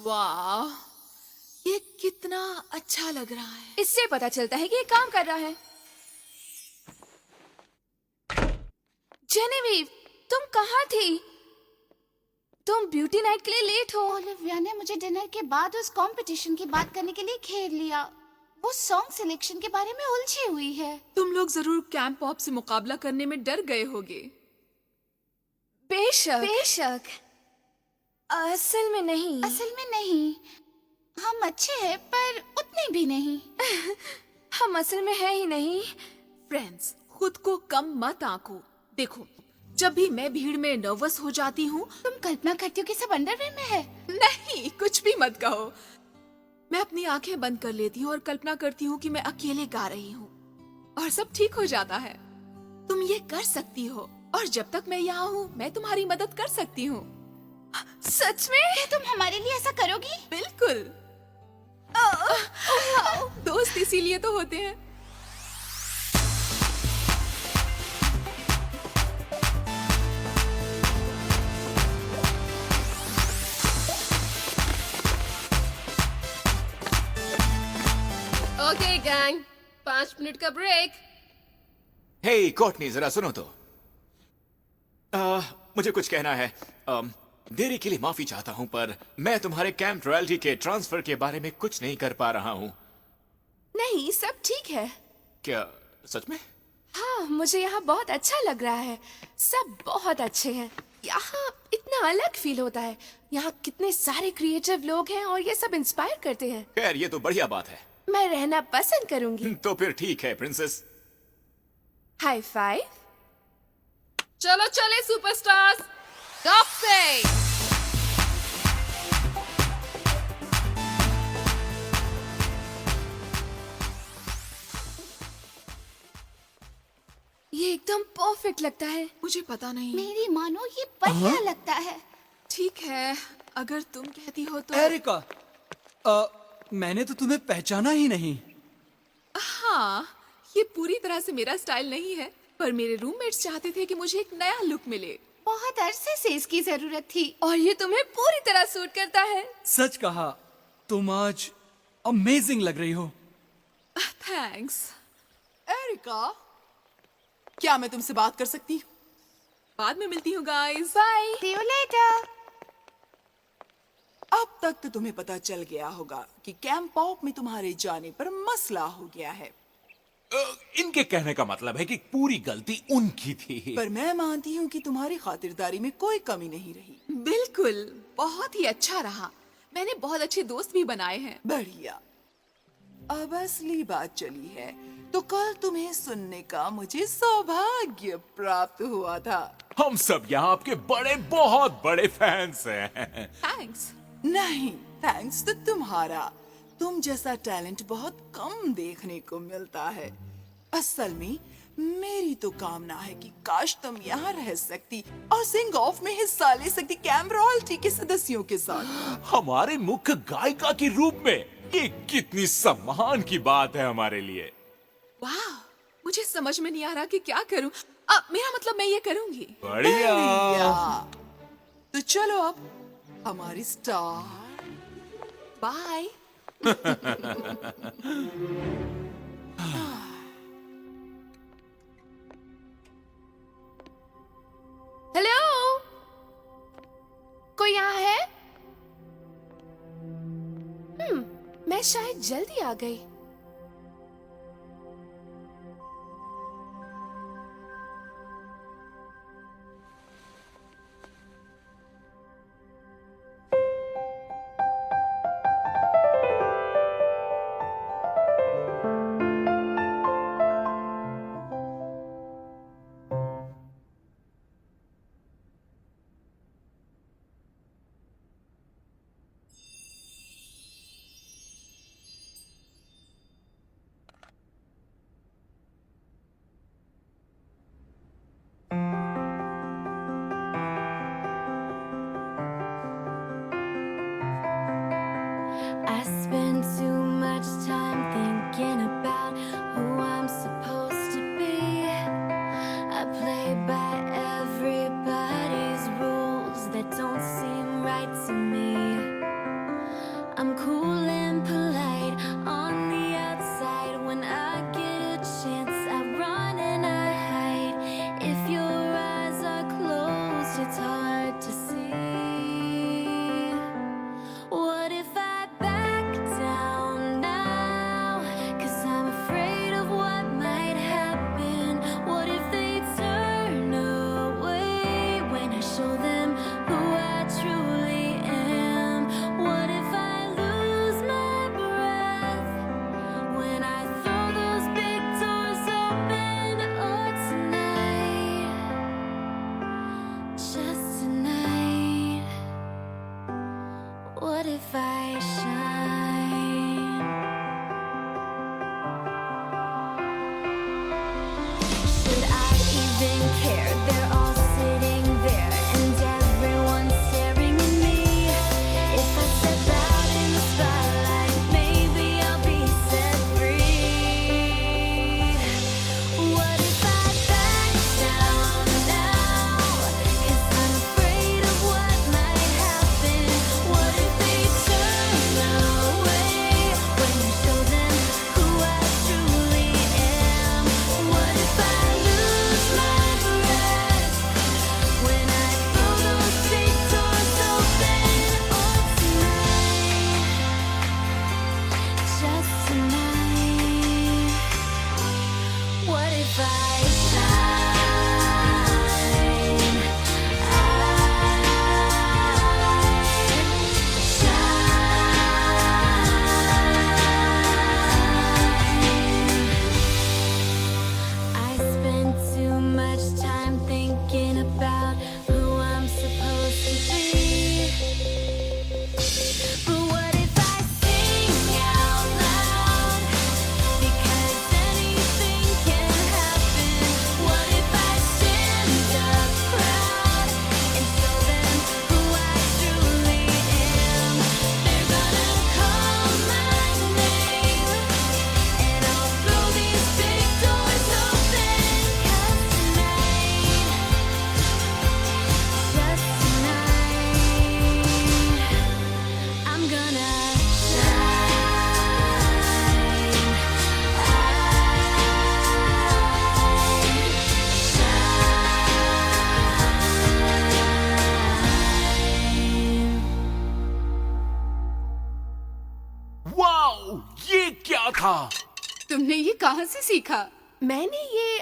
वाह, ये कितना अच्छा लग रहा है। इससे पता चलता है कि ये काम कर रहा है। जेनेविव, तुम कहाँ थी? तुम ब्यूटी नाइट के लिए लेट हो। ओलिविया ने मुझे डिनर के बाद उस कंपटीशन की बात करने के लिए घेर लिया। वो सॉन्ग सिलेक्शन के बारे में उलझी हुई है। तुम लोग जरूर कैंप पॉप से मुकाबला करने में डर गए होगे। बेशक। बेशक। असल में नहीं। असल में नहीं, हम अच्छे हैं पर उतने भी नहीं। हम असल में है ही नहीं। फ्रेंड्स, खुद को कम मत आंको। देखो, जब भी मैं भीड़ में नर्वस हो जाती हूँ, तुम कल्पना करती हो कि सब अंडरवेयर में है? नहीं, कुछ भी मत कहो। मैं अपनी आंखें बंद कर लेती हूँ और कल्पना करती हूँ कि मैं अकेले गा रही हूँ और सब ठीक हो जाता है। तुम ये कर सकती हो और जब तक मैं यहाँ हूँ, मैं तुम्हारी मदद कर सकती हूँ। सच में? क्या तुम हमारे लिए ऐसा करोगी? बिल्कुल। दोस्त इसीलिए तो होते हैं। ओके गैंग, 5 मिनट का ब्रेक। हे कोर्टनी, जरा सुनो तो। मुझे कुछ कहना है। देरी के लिए माफी चाहता हूं, पर मैं तुम्हारे कैंप रॉयल्टी के ट्रांसफर के बारे में कुछ नहीं कर पा रहा हूं। नहीं, सब ठीक है। क्या सच में? हाँ, मुझे यहाँ बहुत अच्छा लग रहा है। सब बहुत अच्छे हैं। यहाँ इतना अलग फील होता है। यहाँ कितने सारे क्रिएटिव लोग हैं और ये सब इंस्पायर करते हैं। खैर, ये तो बढ़िया बात है। मैं रहना पसंद करूंगी। तो फिर ठीक है प्रिंसेस। High five. चलो चले सुपरस्टार्स, टॉप से। ये एकदम परफेक्ट लगता है। मुझे पता नहीं। मेरी मानो ये बढ़िया लगता है। ठीक है, अगर तुम कहती हो तो। एरिका, मैंने तो तुम्हें पहचाना ही नहीं। हाँ, ये पूरी तरह से मेरा स्टाइल नहीं है, पर मेरे रूममेट्स चाहते थे कि मुझे एक नया लुक मिले। बहुत अरसे से इसकी जरूरत थी। और ये तुम्हें पूरी तरह सूट करता है। सच कहा, तुम आज अमेजिंग लग रही हो। थैंक्स। एरिका, क्या मैं तुमसे बात कर सकती हूँ? बाद में मिलती हूँ guys. Bye. See you later. अब तक तो तुम्हें पता चल गया होगा कि कैंप पॉप में तुम्हारे जाने पर मसला हो गया है। इनके कहने का मतलब है कि पूरी गलती उनकी थी। पर मैं मानती हूँ कि तुम्हारी खातिरदारी में कोई कमी नहीं रही। बिल्कुल, बहुत ही अच्छा रहा। मैंने बहुत अच्छे दोस्त भी बनाए हैं। बढ़िया। अब असली बात चली है, तो कल तुम्हें सुनने का मुझे सौभाग्य प्राप्त हुआ था। हम सब यहाँ आपके बड़े, बहुत बड़े फैंस हैं। थैंक्स। नहीं, थैंक्स तो तुम्हारा। तुम जैसा टैलेंट बहुत कम देखने को मिलता है। असल में मेरी तो कामना है कि काश तुम यहाँ रह सकती और सिंग ऑफ में हिस्सा ले सकती कैंप रॉयल्टी के सदस्यों के साथ। हमारे मुख्य गायिका के रूप में ये कितनी सम्मान की बात है हमारे लिए। वाह, मुझे समझ में नहीं आ रहा कि क्या करूं। मेरा मतलब मैं ये करूंगी। बढ़िया। तो चलो अब हमारी स्टार। बाय। हेलो, कोई यहाँ है? मैं शायद जल्दी आ गई। hair. They're all sitting there, and everyone's staring at me. If I step out in the spotlight, maybe I'll be set free. What if I back down now? 'Cause I'm afraid of what might happen. What if they turn away when you show them who I truly am? What if I lose my breath when I throw those big doors open? Or tonight, just tonight, what if I shine? I spend too much time thinking about who I'm supposed to be. But what if I sing out loud? Because anything can happen. What if I stand up proud and show them who I truly am? They're gonna call my name, and I'll throw these big doors open. 'Cause tonight, just tonight, I'm gonna shine. Wow, ये क्या था? तुमने ये कहाँ से सीखा? मैंने ये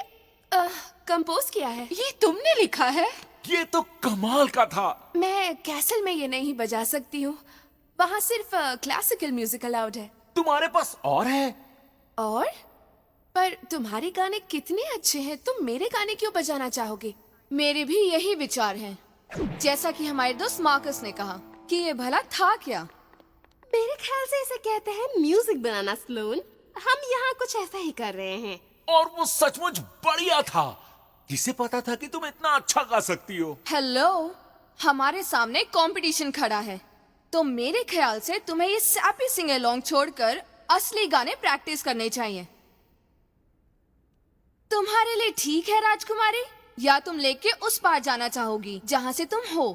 कंपोज किया है। ये तुमने लिखा है? ये तो कमाल का था। मैं कैसल में ये नहीं बजा सकती हूँ। वहाँ सिर्फ क्लासिकल म्यूजिक अलाउड है। तुम्हारे पास और है? और? पर तुम्हारे गाने कितने अच्छे हैं, तुम मेरे गाने क्यों बजाना चाहोगे? मेरे भी यही विचार हैं। जैसा कि हमारे दोस्त मार्कस ने कहा कि ये भला था क्या? मेरे ख्याल से इसे कहते हैं म्यूजिक बनाना स्लोन। हम यहाँ कुछ ऐसा ही कर रहे हैं। और वो सचमुच बढ़िया था। किसे पता था कि तुम इतना अच्छा गा सकती हो? हेलो, हमारे सामने कंपटीशन खड़ा है, तो मेरे ख्याल से तुम्हें ये सैपी सिंग अलोंग छोड़कर असली गाने प्रैक्टिस करने चाहिए। तुम्हारे लिए ठीक है राजकुमारी, या तुम लेके उस पार जाना चाहोगी जहाँ से तुम हो?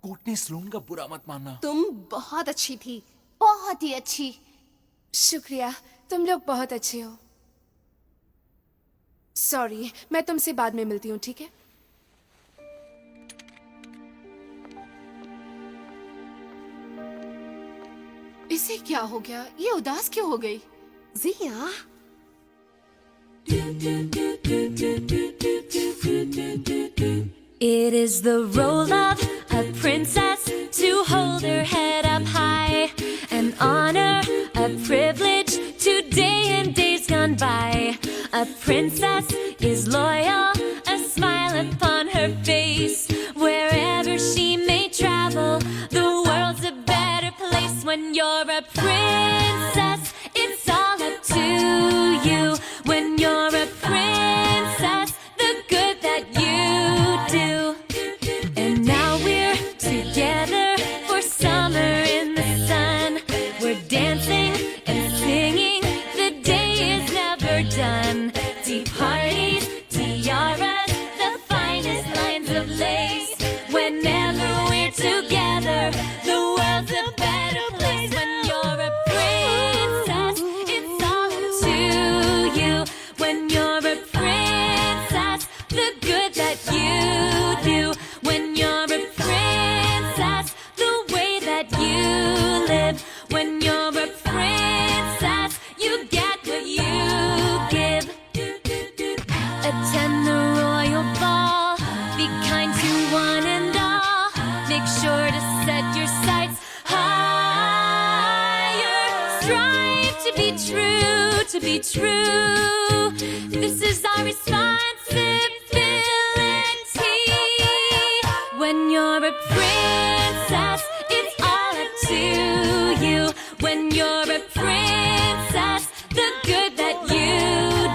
कोर्टनी स्लोन का बुरा मत मानना। तुम बहुत अच्छी थी, बहुत ही अच्छी। शुक्रिया, तुम लोग बहुत अच्छे हो। सॉरी, मैं तुमसे बाद में मिलती हूँ, ठीक है? इसे क्या हो गया? ये उदास क्यों हो गई? जिया। It is the role of a princess to hold her head up high, an honor, a privilege today and days gone by. A princess is loyal, a smile upon her face. Wherever she may travel, the world's a better place when you're a princess. It's all up to you when you're a princess, the good that you do. And now we're together for summer in the sun. We're dancing and singing, the day is never done. Tea parties, tiaras, the finest lines of lace. Whenever we're together, the world's a better place when you're a princess. It's all up to you when you're a princess, the good that you do. When you're a princess, the way that you live. When you're a princess, you get what you give. Attend the royal ball, be kind to one and all. Make sure to set your sights higher. Strive to be true, to be true. This is our responsibility. When you're a princess, it's all up to you. When you're a princess, the good that you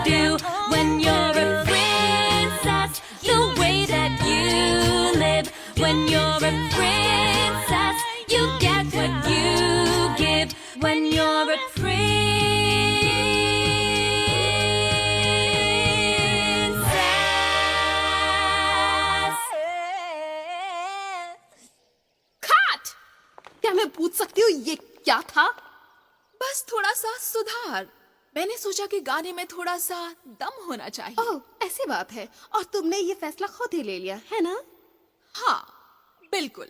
do. When you're a princess, the क्या था? बस थोड़ा सा सुधार। मैंने सोचा कि गाने में थोड़ा सा दम होना चाहिए। ओह, ऐसी बात है। और तुमने ये फैसला खुद ही ले लिया है ना? हाँ, बिल्कुल।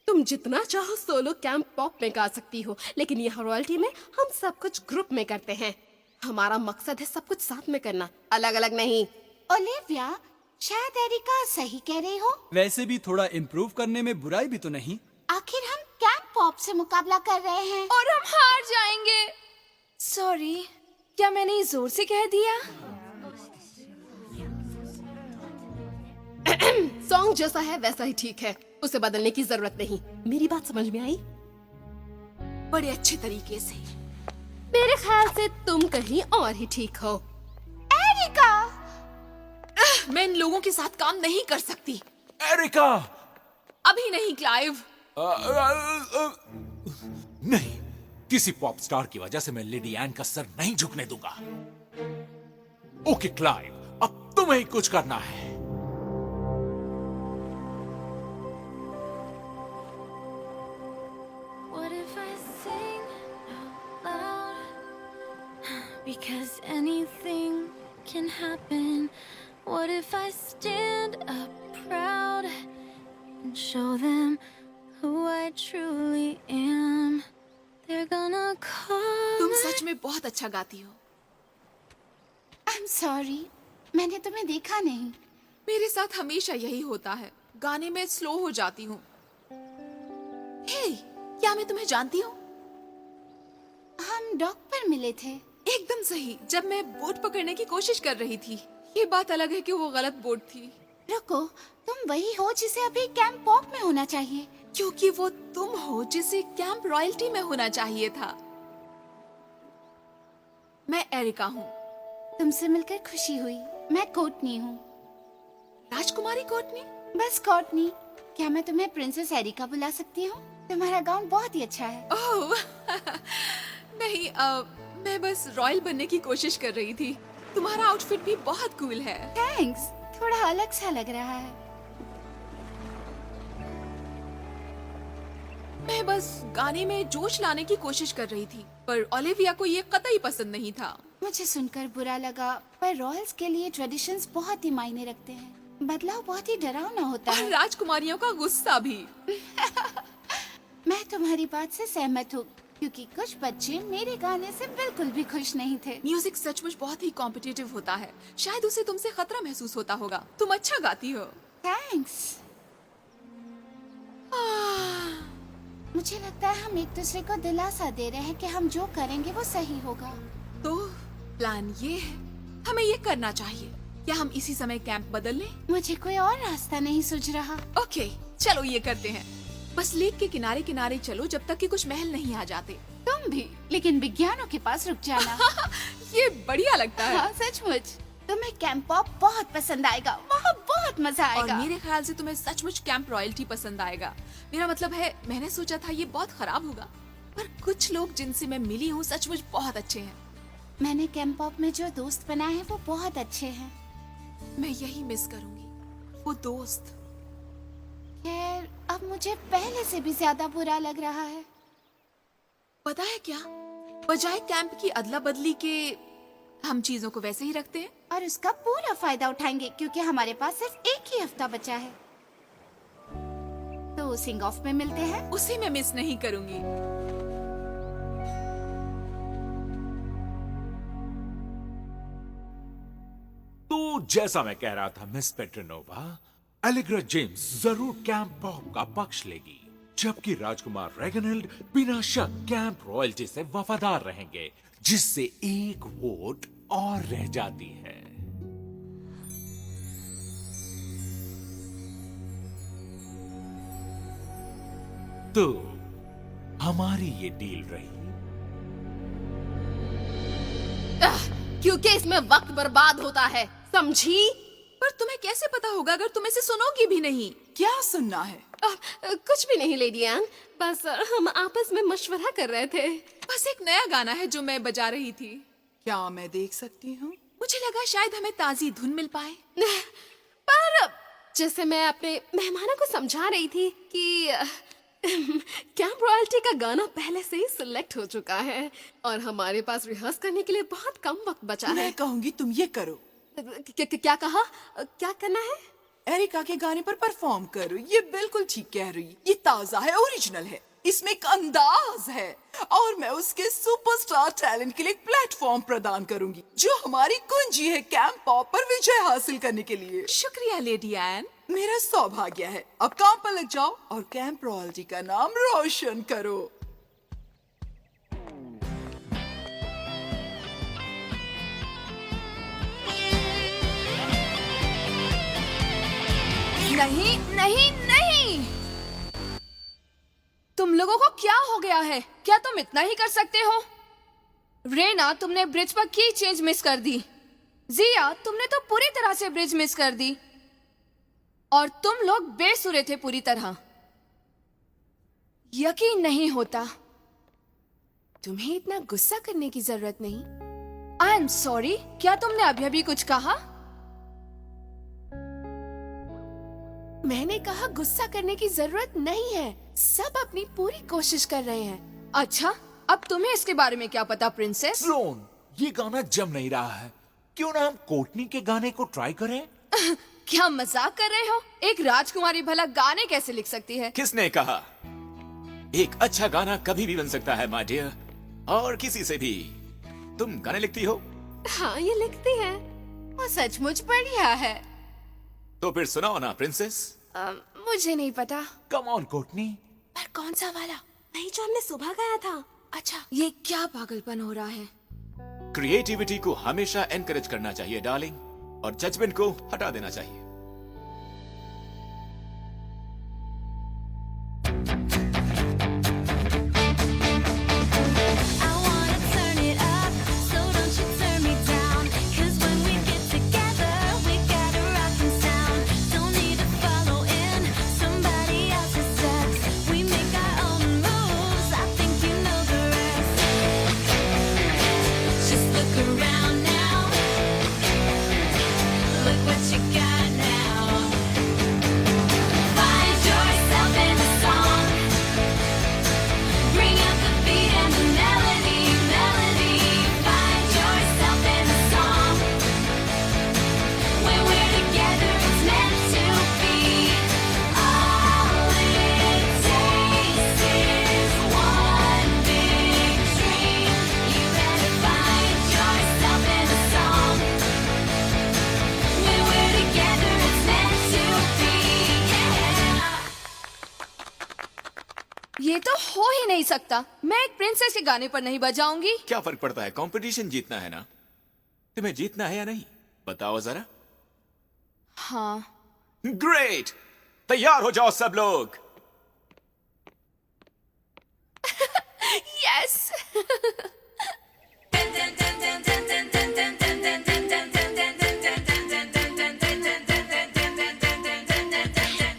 तुम जितना चाहो सोलो कैंप पॉप में गा सकती हो, लेकिन यहाँ रॉयल्टी में हम सब कुछ ग्रुप में करते हैं। हमारा मकसद है सब कुछ साथ में करना, अलग अलग नहीं। ओलिविया, शायद एरिका सही कह रही हो। वैसे भी थोड़ा इम्प्रूव करने में बुराई भी तो नहीं। आखिर हम कैंप पॉप से मुकाबला कर रहे हैं और हम हार जाएंगे। सॉरी, क्या मैंने जोर से कह दिया? सॉन्ग जैसा है वैसा ही ठीक है, उसे बदलने की जरूरत नहीं। मेरी बात समझ में आई? बड़े अच्छे तरीके से। मेरे ख्याल से तुम कहीं और ही ठीक हो। एरिका। मैं इन लोगों के साथ काम नहीं कर सकती। एरिका! अभी नहीं क्लाइव। नहीं, किसी पॉप स्टार की वजह से मैं लेडी एन का सर नहीं झुकने दूंगा। ओके क्लाइव, अब तुम्हें ही कुछ करना है। What if I sing out loud? Because anything can happen. What if I stand up proud and show them who I truly am? They're gonna call. तुम सच में बहुत अच्छा गाती हो। I'm sorry, मैंने तुम्हें देखा नहीं। मेरे साथ हमेशा यही होता है, गाने में स्लो हो जाती हूँ। हे, क्या मैं तुम्हें जानती हूँ? हम डॉक पर मिले थे। एकदम सही, जब मैं बोट पकड़ने की कोशिश कर रही थी। ये बात अलग है कि वो गलत बोट थी। रुको, तुम वही हो जिसे अभी कैंप पॉप में होना चाहिए। क्योंकि वो तुम हो जिसे कैंप रॉयल्टी में होना चाहिए था। मैं एरिका हूँ। तुमसे मिलकर खुशी हुई। मैं कोटनी हूँ। राजकुमारी कोटनी? बस कोटनी। क्या मैं तुम्हें प्रिंसेस एरिका बुला सकती हूँ? तुम्हारा गाउन बहुत ही अच्छा है। ओह, नहीं, मैं बस रॉयल बनने की कोशिश कर रही थी। तुम्हारा आउटफिट भी बहुत कूल है। थैंक्स, थोड़ा अलग सा लग रहा है। मैं बस गाने में जोश लाने की कोशिश कर रही थी, पर ओलिविया को ये कतई पसंद नहीं था। मुझे सुनकर बुरा लगा, पर रॉयल्स के लिए ट्रेडिशंस बहुत ही मायने रखते हैं। बदलाव बहुत ही डरावना होता और है। राजकुमारियों का गुस्सा भी। मैं तुम्हारी बात से सहमत हूँ, क्योंकि कुछ बच्चे मेरे गाने से बिल्कुल भी खुश नहीं थे। म्यूजिक सचमुच बहुत ही कॉम्पिटिटिव होता है। शायद उसे तुमसे खतरा महसूस होता होगा। तुम अच्छा गाती हो। थैंक्स। मुझे लगता है हम एक दूसरे को दिलासा दे रहे हैं कि हम जो करेंगे वो सही होगा। तो प्लान ये है, हमें ये करना चाहिए। क्या हम इसी समय कैंप बदल लें? मुझे कोई और रास्ता नहीं सूझ रहा। ओके, चलो ये करते हैं। बस लेक के किनारे किनारे चलो जब तक कि कुछ महल नहीं आ जाते। तुम भी, लेकिन विज्ञानों के पास रुक जाना। ये बढ़िया लगता है। हाँ, सचमुच। तुम्हें कैंप पॉप बहुत पसंद आएगा। वहाँ बहुत मजा और आएगा। मेरे ख्याल से तुम्हें सचमुच कैंप रॉयल्टी पसंद आएगा। मेरा मतलब है, मैंने सोचा था ये बहुत खराब होगा, पर कुछ लोग जिनसे मैं मिली हूँ सचमुच बहुत अच्छे हैं। मैंने कैंप पॉप में जो दोस्त बनाए हैं वो बहुत अच्छे हैं। मैं यही मिस करूंगी, वो दोस्त। खैर, अब मुझे पहले से भी ज्यादा बुरा लग रहा है। पता है क्या, बजाय कैंप की अदला बदली के हम चीजों को वैसे ही रखते हैं और उसका पूरा फायदा उठाएंगे, क्योंकि हमारे पास सिर्फ एक ही हफ्ता बचा है। तो सिंग ऑफ में मिलते हैं। उसे मैं मिस नहीं करूंगी। तो जैसा मैं कह रहा था मिस पेट्रोनोवा, एलिग्रा जेम्स जरूर कैंप पॉप का पक्ष लेगी, जबकि राजकुमार रेगनल्ड बिना शक कैंप रॉयल्टी से वफादार रहेंगे, जिससे एक वोट और रह जाती है। तो हमारी ये डील रही। क्योंकि इसमें वक्त बर्बाद होता है, समझी? पर तुम्हें कैसे पता होगा अगर तुम इसे सुनोगी भी नहीं? क्या सुनना है? कुछ भी नहीं लेडी एन, बस हम आपस में मशवरा कर रहे थे। बस एक नया गाना है जो मैं बजा रही थी। क्या मैं देख सकती हूँ? मुझे लगा शायद हमें ताजी धुन मिल पाए। पर जैसे मैं अपने मेहमानों को समझा रही थी कि कैंप रॉयल्टी का गाना पहले से ही सिलेक्ट हो चुका है और हमारे पास रिहर्स करने के लिए बहुत कम वक्त बचा है। मैं कहूंगी तुम ये करो, क्या कहा? क्या करना है? एरिका के गाने पर परफॉर्म करो। ये बिल्कुल ठीक कह रही, ये ताजा है, ओरिजिनल है, इसमें एक अंदाज है और मैं उसके सुपरस्टार टैलेंट के लिए एक प्लेटफॉर्म प्रदान करूंगी जो हमारी कुंजी है कैंप पॉप पर विजय हासिल करने के लिए। शुक्रिया लेडी एन। मेरा सौभाग्य है। अब काम पर लग जाओ और कैंप रॉयल्टी का नाम रोशन करो। नहीं नहीं नहीं, तुम लोगों को क्या हो गया है? क्या तुम इतना ही कर सकते हो? रेना, तुमने ब्रिज पर की चेंज मिस कर दी। जिया, तुमने तो पूरी तरह से ब्रिज मिस कर दी और तुम लोग बेसुरे थे पूरी तरह। यकीन नहीं होता। तुम्हें इतना गुस्सा करने की जरूरत नहीं। I am sorry. क्या तुमने अभी अभी कुछ कहा? मैंने कहा गुस्सा करने की जरूरत नहीं है, सब अपनी पूरी कोशिश कर रहे हैं। अच्छा, अब तुम्हें इसके बारे में क्या पता प्रिंसेस? स्लोन, ये गाना जम नहीं रहा है, क्यों ना हम कोर्टनी के गाने को ट्राई करें? क्या मजाक कर रहे हो? एक राजकुमारी भला गाने कैसे लिख सकती है? किसने कहा? एक अच्छा गाना कभी भी बन सकता है माय डियर, और किसी से भी। तुम गाने लिखती हो? हाँ, ये लिखती है और सचमुच बढ़िया है। तो फिर सुनाओ ना प्रिंसेस। मुझे नहीं पता। Come on कोर्टनी। पर कौन सा वाला? वही जो हमने सुबह गाया था। अच्छा, ये क्या पागलपन हो रहा है? क्रिएटिविटी को हमेशा एनकरेज करना चाहिए डार्लिंग, और जजमेंट को हटा देना चाहिए। I wanna turn it up, so don't you turn me down. 'Cause when we get together, we got a rockin' sound. Don't need to follow in somebody else's steps. We make our own moves. I think you know the rest. Just look around now. Look what you got now. Find yourself in a song. Bring out the beat and the melody, melody. Find yourself in a song. When we're together, it's meant to be. All it takes is one big dream. You better find yourself in a song. When we're together, it's meant to be. Yeah. ये तो हो ही नहीं सकता। मैं एक princess के गाने पर नहीं बजाऊंगी। क्या फर्क पड़ता है? कंपटीशन जीतना है ना। तुम्हें जीतना है या नहीं, बताओ जरा। हाँ। ग्रेट, तैयार हो जाओ सब लोग। Yes.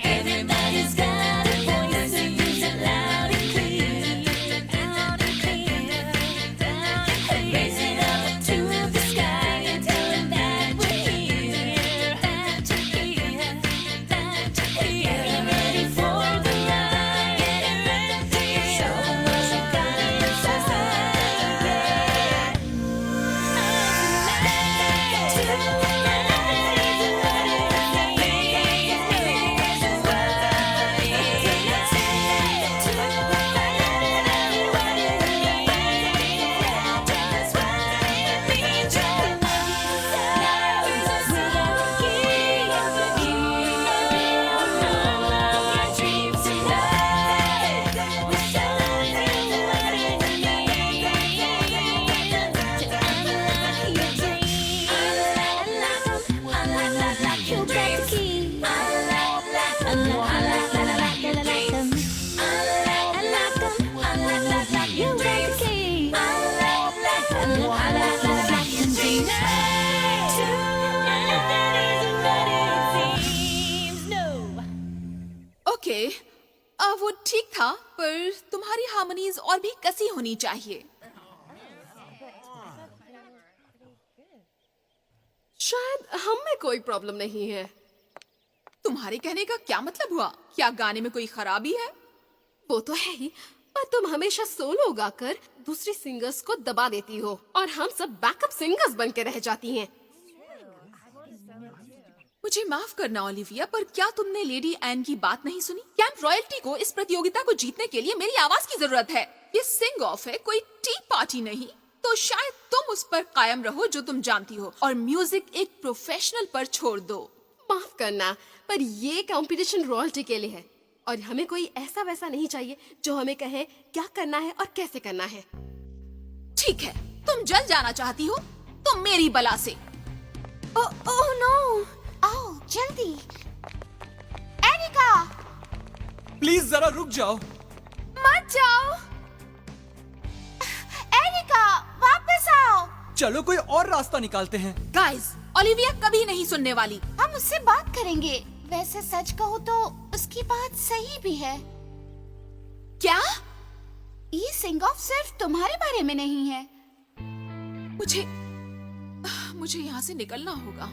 Everybody's got a voice, so use it loud and clear. Loud and clear. Raise it up to the sky and tell them that we're here. That you're here. That you're here. Get ready for the ride. Get ready. Show them what you got inside. Okay, अब वो ठीक था, पर तुम्हारी हार्मोनीज और भी कसी होनी चाहिए। शायद हम में कोई प्रॉब्लम नहीं है। तुम्हारे कहने का क्या मतलब हुआ? क्या गाने में कोई खराबी है? वो तो है ही, पर तुम हमेशा सोलो गाकर दूसरी सिंगर्स को दबा देती हो और हम सब बैकअप सिंगर्स बन के रह जाती हैं। मुझे माफ करना ओलिविया, पर क्या तुमने लेडी एन की बात नहीं सुनी? कैंप रॉयल्टी को इस प्रतियोगिता को जीतने के लिए मेरी आवाज की जरूरत है। ये सिंग ऑफ है, कोई टी पार्टी नहीं। तो शायद तुम उस पर कायम रहो जो तुम जानती हो और म्यूजिक एक प्रोफेशनल पर छोड़ दो। माफ करना, पर ये कंपटीशन रॉयल्टी के लिए है और हमें कोई ऐसा वैसा नहीं चाहिए जो हमें कहे क्या करना है और कैसे करना है। ठीक है, तुम जल जाना चाहती हो तो मेरी बला से। ओह नो, आओ जल्दी। एरिका, प्लीज जरा रुक जाओ। मत जाओ। एरिका, वापस आओ। चलो कोई और रास्ता निकालते हैं। गाइस, ओलिविया कभी नहीं सुनने वाली। हम उससे बात करेंगे। वैसे सच कहूँ तो उसकी बात सही भी है। क्या? ये सिंग ऑफ सिर्फ तुम्हारे बारे में नहीं है। मुझे यहाँ से निकलना होगा।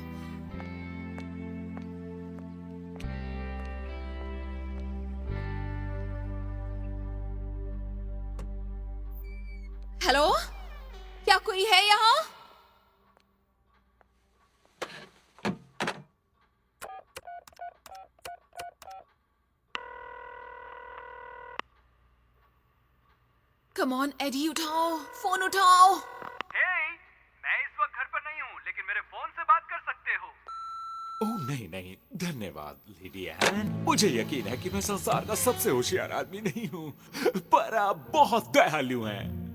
हेलो, क्या कोई है यहाँ? कम ऑन एडी, उठाओ, फोन उठाओ। मैं इस वक्त घर पर नहीं हूँ, लेकिन मेरे फोन से बात कर सकते हो। ओह नहीं नहीं, धन्यवाद लेडी एन। मुझे यकीन है कि मैं संसार का सबसे होशियार आदमी नहीं हूँ, पर आप बहुत दयालु हैं।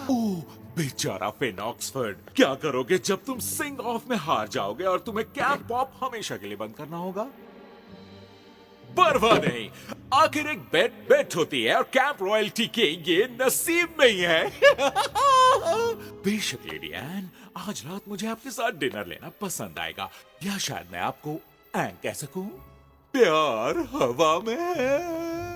ओह बेचारा फिन ऑक्सफोर्ड, क्या करोगे जब तुम सिंग ऑफ में हार जाओगे और तुम्हें कैंप पॉप हमेशा के लिए बंद करना होगा? परवाह नहीं, आखिर एक बेट होती है और कैंप रॉयल्टी के ये नसीब में ही है। बेशक लेडी एन, आज रात मुझे आपके साथ डिनर लेना पसंद आएगा, या शायद मैं आपको एन कह सकूं। प्यार हवा में है।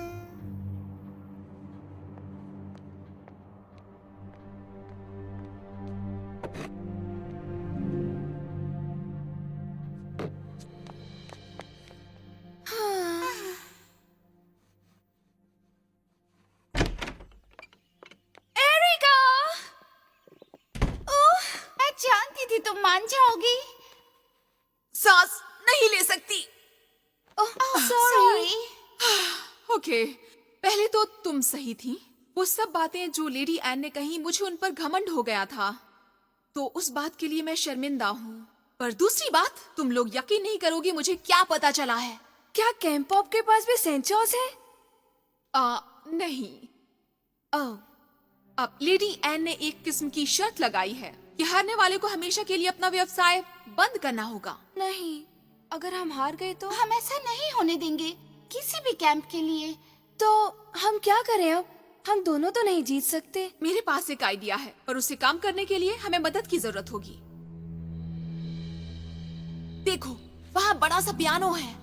जानती थी तुम मान जाओगी। सांस नहीं ले सकती। सॉरी। ओके, पहले तो तुम सही थी। वो सब बातें जो लेडी एन ने कही, मुझे उन पर घमंड हो गया था, तो उस बात के लिए मैं शर्मिंदा हूँ। पर दूसरी बात, तुम लोग यकीन नहीं करोगे मुझे क्या पता चला है। क्या कैंप पॉप के पास भी सेंचोस है? नहीं। अब लेडी एन ने एक किस्म की शर्त लगाई है कि हारने वाले को हमेशा के लिए अपना व्यवसाय बंद करना होगा। नहीं, अगर हम हार गए तो? हम ऐसा नहीं होने देंगे किसी भी कैंप के लिए। तो हम क्या करें अब? हम दोनों तो नहीं जीत सकते। मेरे पास एक आइडिया है, पर उसे काम करने के लिए हमें मदद की जरूरत होगी। देखो, वहाँ बड़ा सा पियानो है।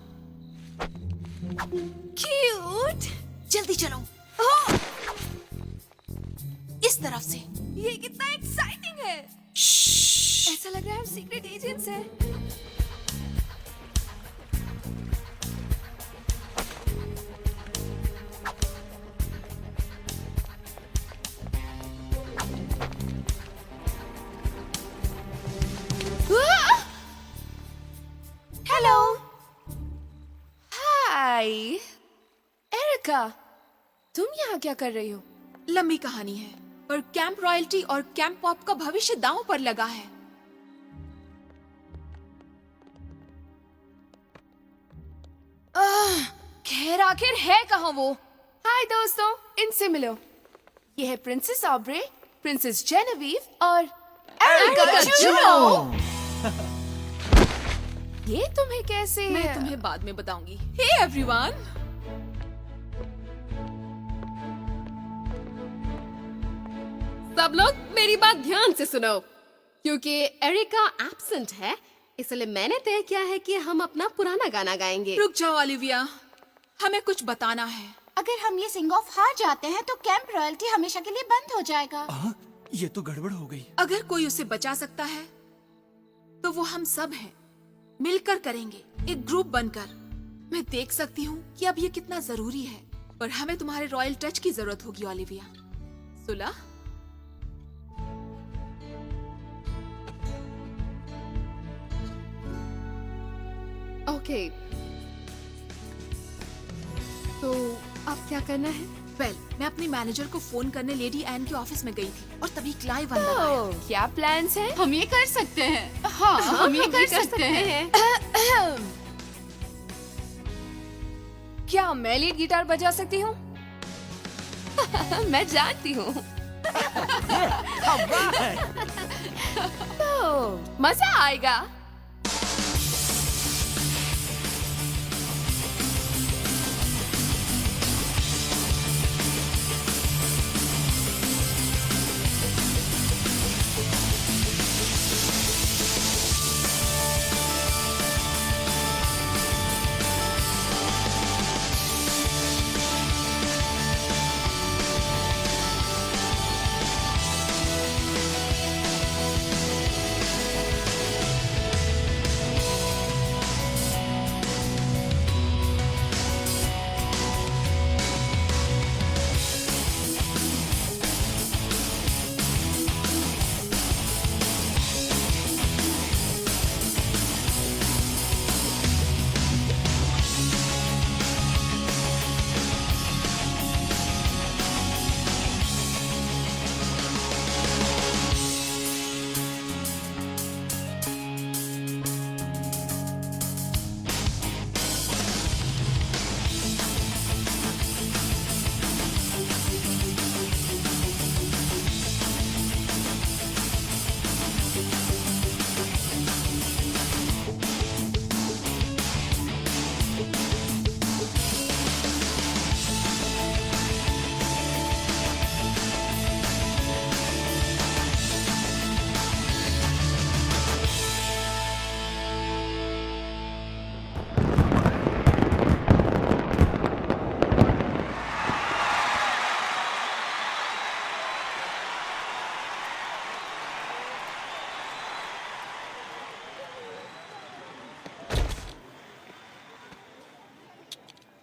क्यूट। जल्दी चलो। इस तरफ से। ये कितना एक्साइटिंग है। ऐसा लग रहा है हम सीक्रेट एजेंट्स हैं। हेलो। हाय एरिका, तुम यहाँ क्या कर रही हो? लंबी कहानी है, पर कैंप रॉयल्टी और कैंप पॉप का भविष्य दांव पर लगा है। खैर आखिर है कहाँ वो? हाय दोस्तों, इनसे मिलो। ये है प्रिंसेस ऑब्रे, प्रिंसेस जेनेविव और एरिका जूनो। ये तुम्हें कैसे? मैं तुम्हें बाद में बताऊंगी। Hey everyone. सब लोग मेरी बात ध्यान से सुनो, क्योंकि एरिका एब्सेंट है, इसलिए मैंने तय किया है कि हम अपना पुराना गाना गाएंगे। रुक जाओ ओलिविया, हमें कुछ बताना है। अगर हम ये सिंग ऑफ हार जाते हैं तो कैंप रॉयल्टी हमेशा के लिए बंद हो जाएगा। ये तो गड़बड़ हो गई। अगर कोई उसे बचा सकता है तो वो हम सब हैं। मिलकर करेंगे, एक ग्रुप बनकर। मैं देख सकती हूँ कि अब ये कितना जरूरी है, पर हमें तुम्हारे रॉयल टच की जरूरत होगी ओलिविया। सुलह? ओके, तो अब क्या करना है? वेल, मैं अपनी मैनेजर को फोन करने लेडी एन के ऑफिस में गई थी और तभी क्लाइव अंदर आया। क्या प्लान्स हैं? हम ये कर सकते हैं। हाँ, हम ये कर सकते हैं। क्या मैं लीड गिटार बजा सकती हूँ? मैं जानती हूँ। तो मजा आएगा।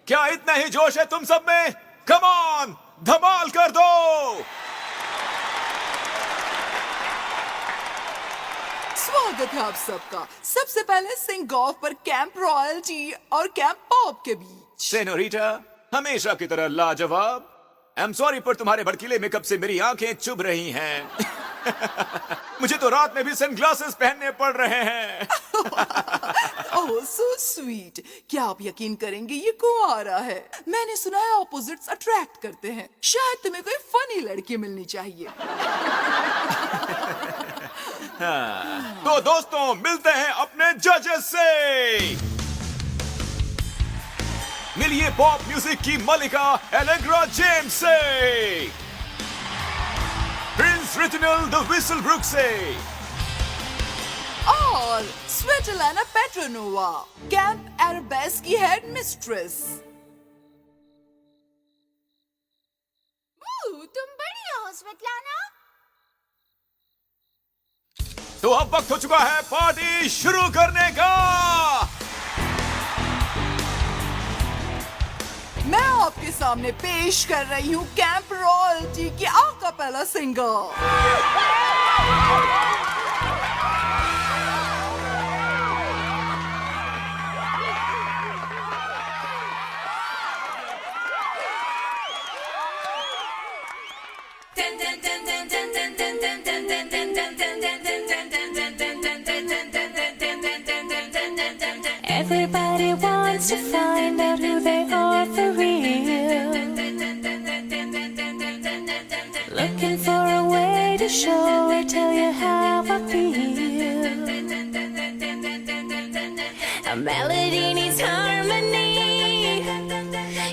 क्या इतना ही जोश है तुम सब में? कम ऑन, धमाल कर दो। स्वागत है आप सबका। सबसे पहले सिंग ऑफ पर कैंप रॉयल्टी और कैंप पॉप के बीच। सेनोरिटा, हमेशा की तरह लाजवाब। आई एम सॉरी पर तुम्हारे भड़कीले मेकअप से मेरी आंखें चुभ रही हैं। मुझे तो रात में भी सनग्लासेस पहनने पड़ रहे हैं। ओह सो स्वीट। क्या आप यकीन करेंगे ये कुंवारा है? मैंने सुना है ऑपोजिट्स अट्रैक्ट करते हैं। शायद तुम्हें कोई फनी लड़की मिलनी चाहिए। तो दोस्तों, मिलते हैं अपने जजेस से। मिलिए पॉप म्यूजिक की मलिका एलेग्रा जेम्स से, प्रिंस रिटिनल द विसलब्रुक से, और स्वेटलाना पेट्रोनोवा, कैंप एरबेस की हेड मिस्ट्रेस। तुम बढ़िया हो स्वेटलाना। तो अब वक्त हो चुका है पार्टी शुरू करने का। मैं आपके सामने पेश कर रही हूँ कैंप रॉयल्टी की आकापेला singer. Everybody wants to find out who they are for real. Looking for a way to show or tell you how I feel. A melody needs harmony.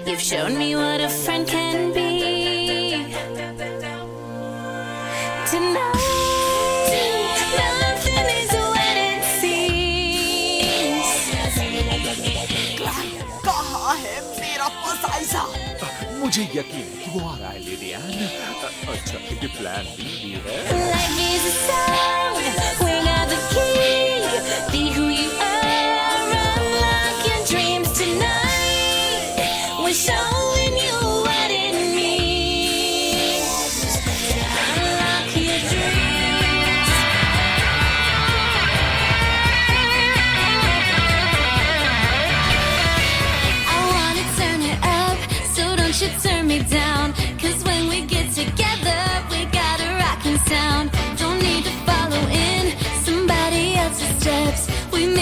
You've shown me what a friend can be. Tonight, nothing is what it seems. कहाँ है मेरा फसाइसा? मुझे यकीन है कि वो आ रहा है लेडी एन। अच्छा, ये प्लान भी है। Life is a song, we got the key. Be who you are, unlock your dreams tonight.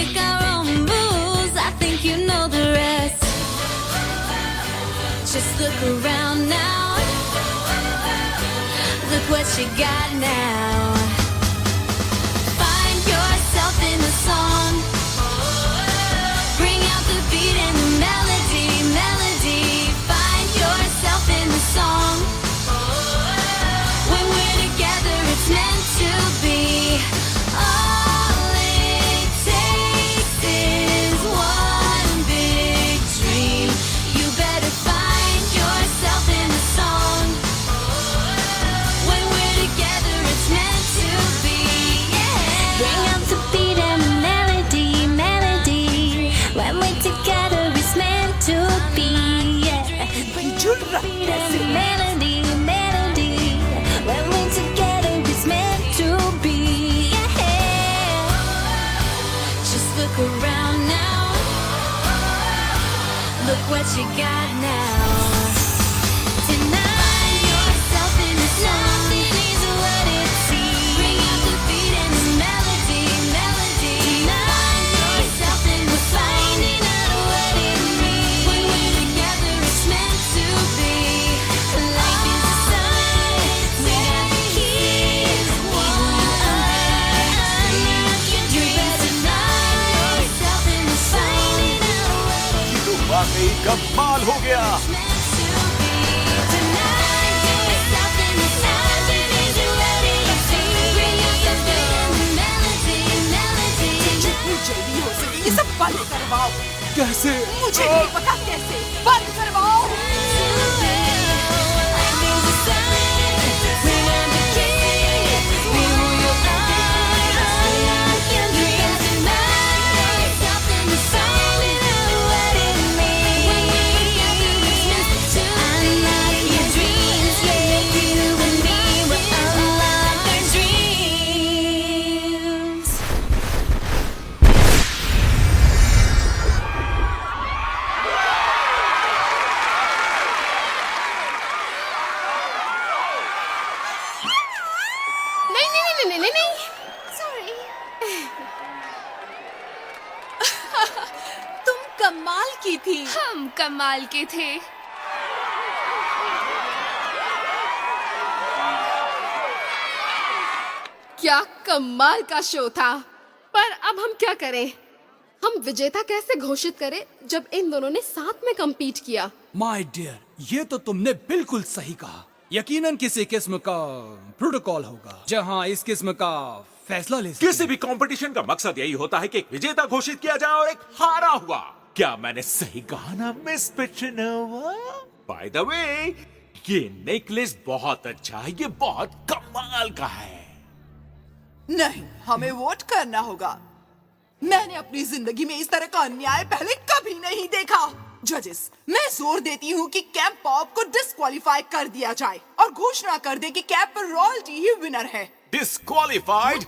make our own rules. I think you know the rest. Just look around now. Look what you got now. Find yourself in the song. Bring out the beat and the melody, melody. Find yourself in the song. When we're together, it's meant to be. All it takes is one big dream. You better find yourself in the song. When we're together, it's meant to be. Yeah. Bring out the beat and the melody, melody. When we're together, it's meant to be. Yeah. Beat and the melody, melody. When we're together, it's meant to be. Yeah. Just look around now. Look what you got now. Tonight, yourself in the song. Nothing is what it seems. Bring out the beat and the melody, melody. Tonight, yourself in the finding out what it means. When we're together, it's meant to be. Life is a sign. We got the keys. We will unlock your dreams. Tonight, yourself in the finding out what it ये तो वाकई कमाल हो गया। meant to be. Tonight, yourself in the nothing is what it seems. Bring out the beat and the melody, melody. जितनी जल्दी हो सके ये सब बंद करवाओ। कैसे? मुझे नहीं पता कैसे, बंद करवाओ। नहीं नहीं नहीं नहीं नहीं नहीं सॉरी। तुम कमाल की थी। हम कमाल के थे। क्या कमाल का शो था। पर अब हम क्या करें? हम विजेता कैसे घोषित करें जब इन दोनों ने साथ में compete किया? माय डियर, ये तो तुमने बिल्कुल सही कहा। यकीनन किसी किस्म का प्रोटोकॉल होगा जहां इस किस्म का फैसला ले सकें। किसी भी कंपटीशन का मकसद यही होता है कि एक विजेता घोषित किया जाए और एक हारा हुआ। क्या मैंने सही कहा ना मिस पेट्रोनोवा? बाय द वे, ये नेकलेस बहुत अच्छा है, ये बहुत कमाल का है। नहीं, हमें वोट करना होगा। मैंने अपनी जिंदगी में इस तरह का अन्याय पहले कभी नहीं देखा। जजेस, मैं जोर देती हूँ कि कैंप पॉप को डिस्क्वालीफाई कर दिया जाए और घोषणा कर दे कि कैंप पर रॉयल्टी ही विनर है। डिस्क्वालिफाइड?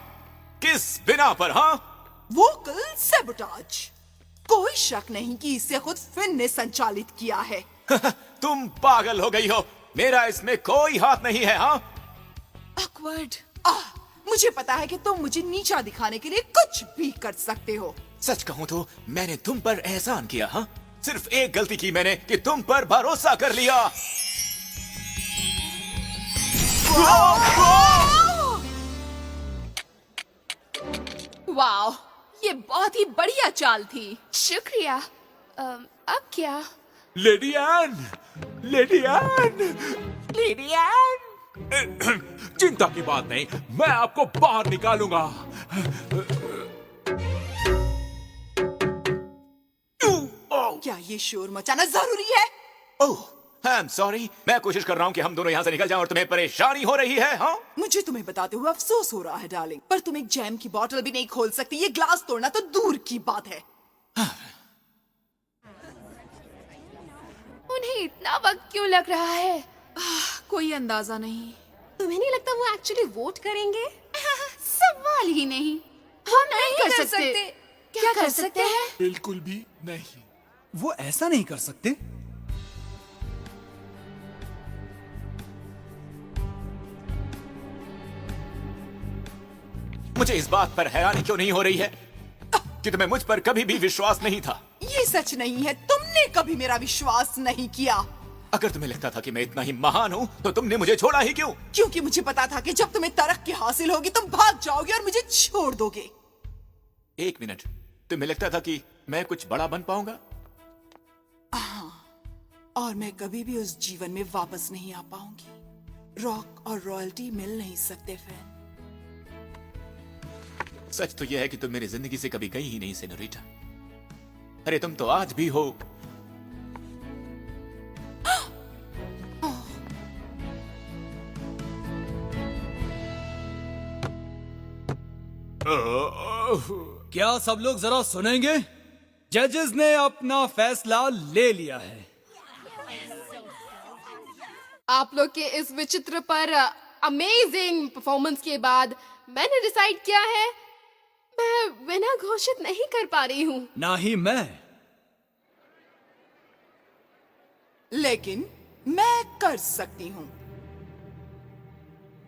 किस बिना पर? हाँ, वोकल सैबोटाज। कोई शक नहीं कि इसे खुद फिन ने संचालित किया है। तुम पागल हो गई हो। मेरा इसमें कोई हाथ नहीं है। हाँ, Awkward. मुझे पता है कि तुम मुझे नीचा दिखाने के लिए कुछ भी कर सकते हो। सच कहूँ तो मैंने तुम पर एहसान किया। हाँ, सिर्फ एक गलती की मैंने कि तुम पर भरोसा कर लिया। वाओ, ये बहुत ही बढ़िया चाल थी। शुक्रिया। अब क्या? Lady N, lady N, lady N. चिंता की बात नहीं, मैं आपको बाहर निकालूंगा। क्या ये शोर मचाना जरूरी है? ओह, आई एम सॉरी। मैं कोशिश कर रहा हूँ कि हम दोनों यहाँ से निकल जाएं और तुम्हें परेशानी हो रही है। हाँ, मुझे तुम्हें बताते हुए अफसोस हो रहा है डार्लिंग, पर तुम एक जैम की बोतल भी नहीं खोल सकती। ये ग्लास तोड़ना तो दूर की बात है। उन्हें इतना वक्त क्यों लग रहा है? कोई अंदाजा नहीं। तुम्हें नहीं लगता वो एक्चुअली वोट करेंगे? सवाल ही नहीं। हम नहीं कर सकते। क्या कर सकते हैं? बिल्कुल भी नहीं। वो ऐसा नहीं कर सकते। मुझे इस बात पर हैरानी क्यों नहीं हो रही है कि तुम्हें मुझ पर कभी भी विश्वास नहीं था। ये सच नहीं है, तुमने कभी मेरा विश्वास नहीं किया। अगर तुम्हें लगता था कि मैं इतना ही महान हूँ तो तुमने मुझे छोड़ा ही क्यों? क्योंकि मुझे पता था कि जब तुम्हें तरक्की हासिल होगी तुम भाग जाओगे और मुझे छोड़ दोगे। एक मिनट, तुम्हें लगता था कि मैं कुछ बड़ा बन पाऊंगा? और मैं कभी भी उस जीवन में वापस नहीं आ पाऊंगी। रॉक और रॉयल्टी मिल नहीं सकते फ्रेंड। सच तो यह है कि तुम मेरी जिंदगी से कभी गई ही नहीं सेनोरिटा। अरे तुम तो आज भी हो। क्या सब लोग जरा सुनेंगे? जजेस ने अपना फैसला ले लिया है। आप लोग के इस विचित्र पर अमेजिंग परफॉर्मेंस के बाद मैंने डिसाइड किया है मैं विनर घोषित नहीं कर पा रही हूँ। ना ही मैं। लेकिन मैं कर सकती हूँ।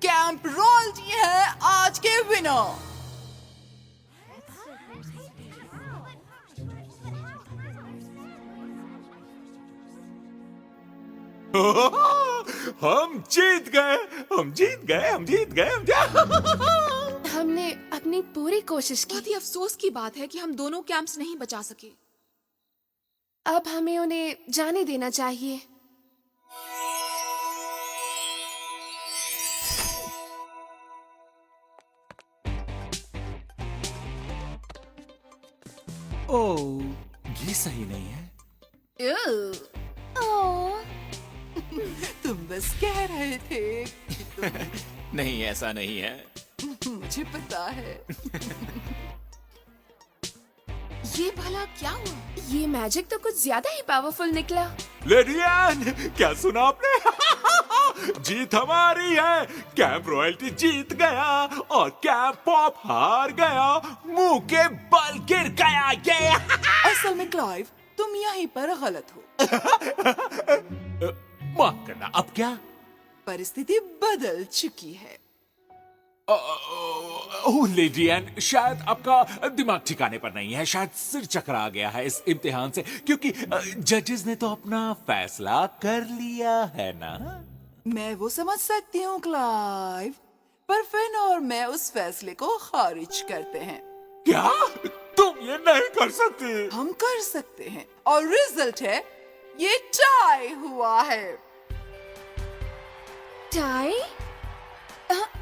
कैंप रॉयल्टी है आज के विनर। हम जीत गए, हम जीत गए, हम जीत गए, हमने अपनी पूरी कोशिश की। बहुत ही अफसोस की बात है कि हम दोनों कैंप्स नहीं बचा सके। अब हमें उन्हें जाने देना चाहिए। ओह, ये सही नहीं है। तुम बस कह रहे थे कि नहीं, ऐसा नहीं है। मुझे पता है। ये भला क्या हुआ? ये मैजिक तो कुछ ज्यादा ही पावरफुल निकला। लेडी एन, क्या सुना आपने? जीत हमारी है। कैंप रॉयल्टी जीत गया और कैंप पॉप हार गया। मुंह के बल गिर गया। ये असल में क्लाइव तुम यहीं पर गलत हो। माफ करना, अब क्या? परिस्थिति बदल चुकी है। ओह लेडी एन, शायद आपका दिमाग ठिकाने पर नहीं है। शायद सिर चकरा आ गया है इस इम्तिहान से, क्योंकि जजेस ने तो अपना फैसला कर लिया है ना। मैं वो समझ सकती हूँ क्लाइव, पर फिन और मैं उस फैसले को खारिज करते हैं। क्या? तुम ये नहीं कर सकती। हम कर सकते हैं और रिजल्ट है ये टाई हुआ है। टाई?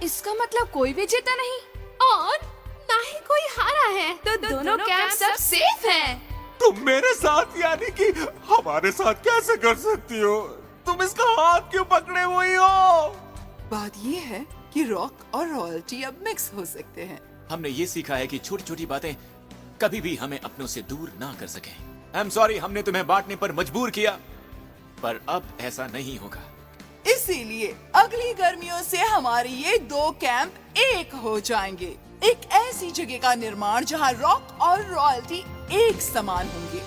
इसका मतलब कोई भी जीता नहीं और ना ही कोई हारा है। तो दोनों कैंप सब सेफ हैं। तुम मेरे साथ यानी कि हमारे साथ कैसे कर सकती हो? तुम इसका हाथ क्यों पकड़े हुई हो? बात ये है कि रॉक और रॉयल्टी अब मिक्स हो सकते हैं। हमने ये सीखा है कि छोटी छोटी बातें कभी भी हमें अपनों से दूर ना कर सके। आई एम सॉरी, हमने तुम्हें बांटने पर मजबूर किया, पर अब ऐसा नहीं होगा। इसीलिए अगली गर्मियों से हमारे ये दो कैंप एक हो जाएंगे। एक ऐसी जगह का निर्माण जहाँ रॉक और रॉयल्टी एक समान होंगे।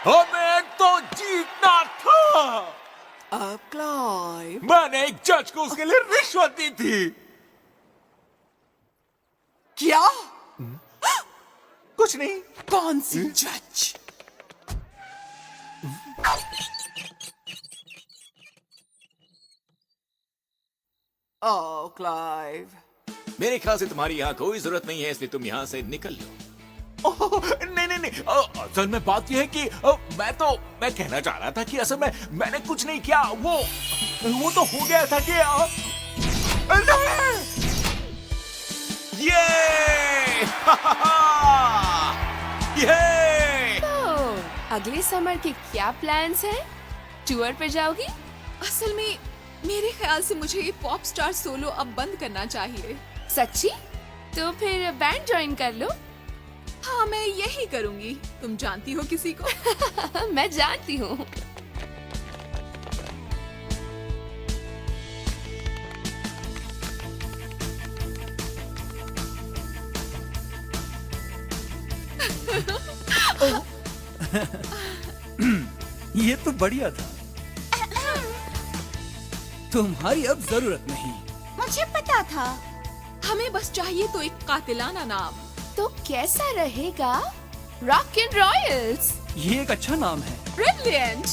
हमें तो जीतना था। अब क्लाइव, मैंने एक जज को उसके लिए रिश्वत दी थी। क्या? कुछ नहीं। कौन सी जज? ओह क्लाइव, मेरे ख्याल से तुम्हारी यहाँ कोई जरूरत नहीं है, इसलिए तुम यहाँ से निकल लो। नहीं नहीं नहीं, असल में बात यह है कि मैं कहना चाह रहा था कि असल में मैंने कुछ नहीं किया। वो तो हो गया था कि ये तो अगले समर के क्या प्लान्स हैं? टूर पे जाओगी? असल में मेरे ख्याल से मुझे ये पॉप स्टार सोलो अब बंद करना चाहिए। सच्ची? तो फिर बैंड ज्वाइन कर लो। हाँ, मैं यही करूंगी। तुम जानती हो किसी को? मैं जानती हूँ। ये तो बढ़िया था। तुम्हारी अब जरूरत नहीं। मुझे पता था। हमें बस चाहिए तो एक कातिलाना नाम। तो कैसा रहेगा? Rock and Royals. ये एक अच्छा नाम है, ब्रिलियंट।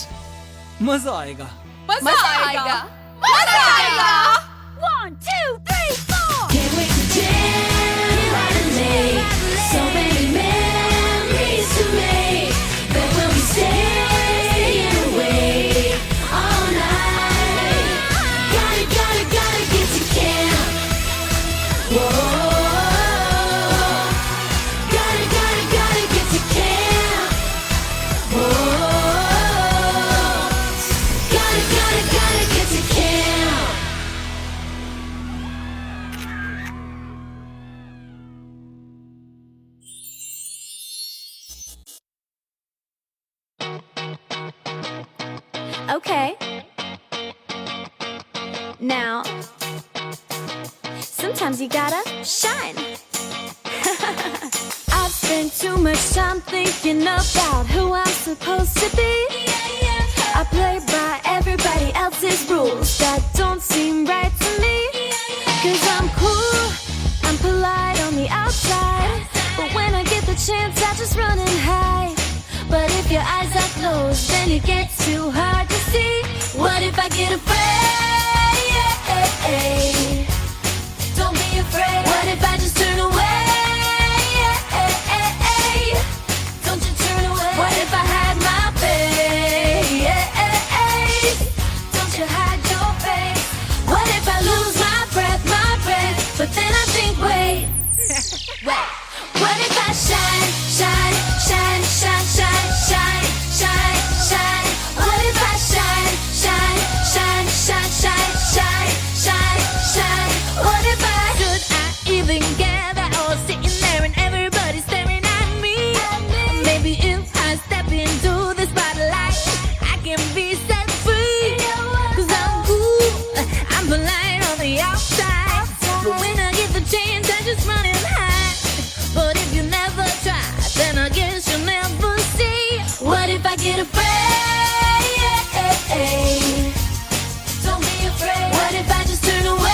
मजा आएगा। मजा आएगा। मजा आएगा। 1, 2, 3, 4. Can't wait to jam right and late. So many memories to make. But when we stay away all night, gotta get to camp. Whoa. Gotta get to camp. Whoa. Gotta get to camp. Okay. Now, sometimes you gotta shine. I've spent too much time thinking about who I'm supposed to be. I play by everybody else's rules that don't seem right to me. 'Cause I'm cool, I'm polite on the outside, but when I get the chance I just run and hide. But if your eyes are closed, then it gets too hard to see. What if I get afraid? Don't be afraid. What if I just turn away? Don't you turn away. What if I hide my face? Don't you hide your face. What if I lose my breath? But then I think, wait. What if I shine? What if I shine? What if I should I even gather all sitting there and everybody staring at me? Maybe if I step into the spotlight, I can be set free. 'Cause I'm cool, I'm polite on the outside, but when I get the chance, I just run and hide. But if you never try, then I guess you'll never see. What if I get afraid? Don't be afraid. What if I just turn away?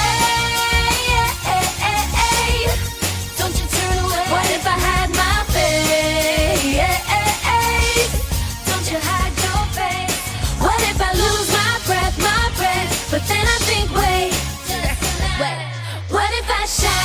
Don't you turn away. What if I hide my face? Don't you hide your face. What if I lose my breath? But then I think, wait. What if I shine?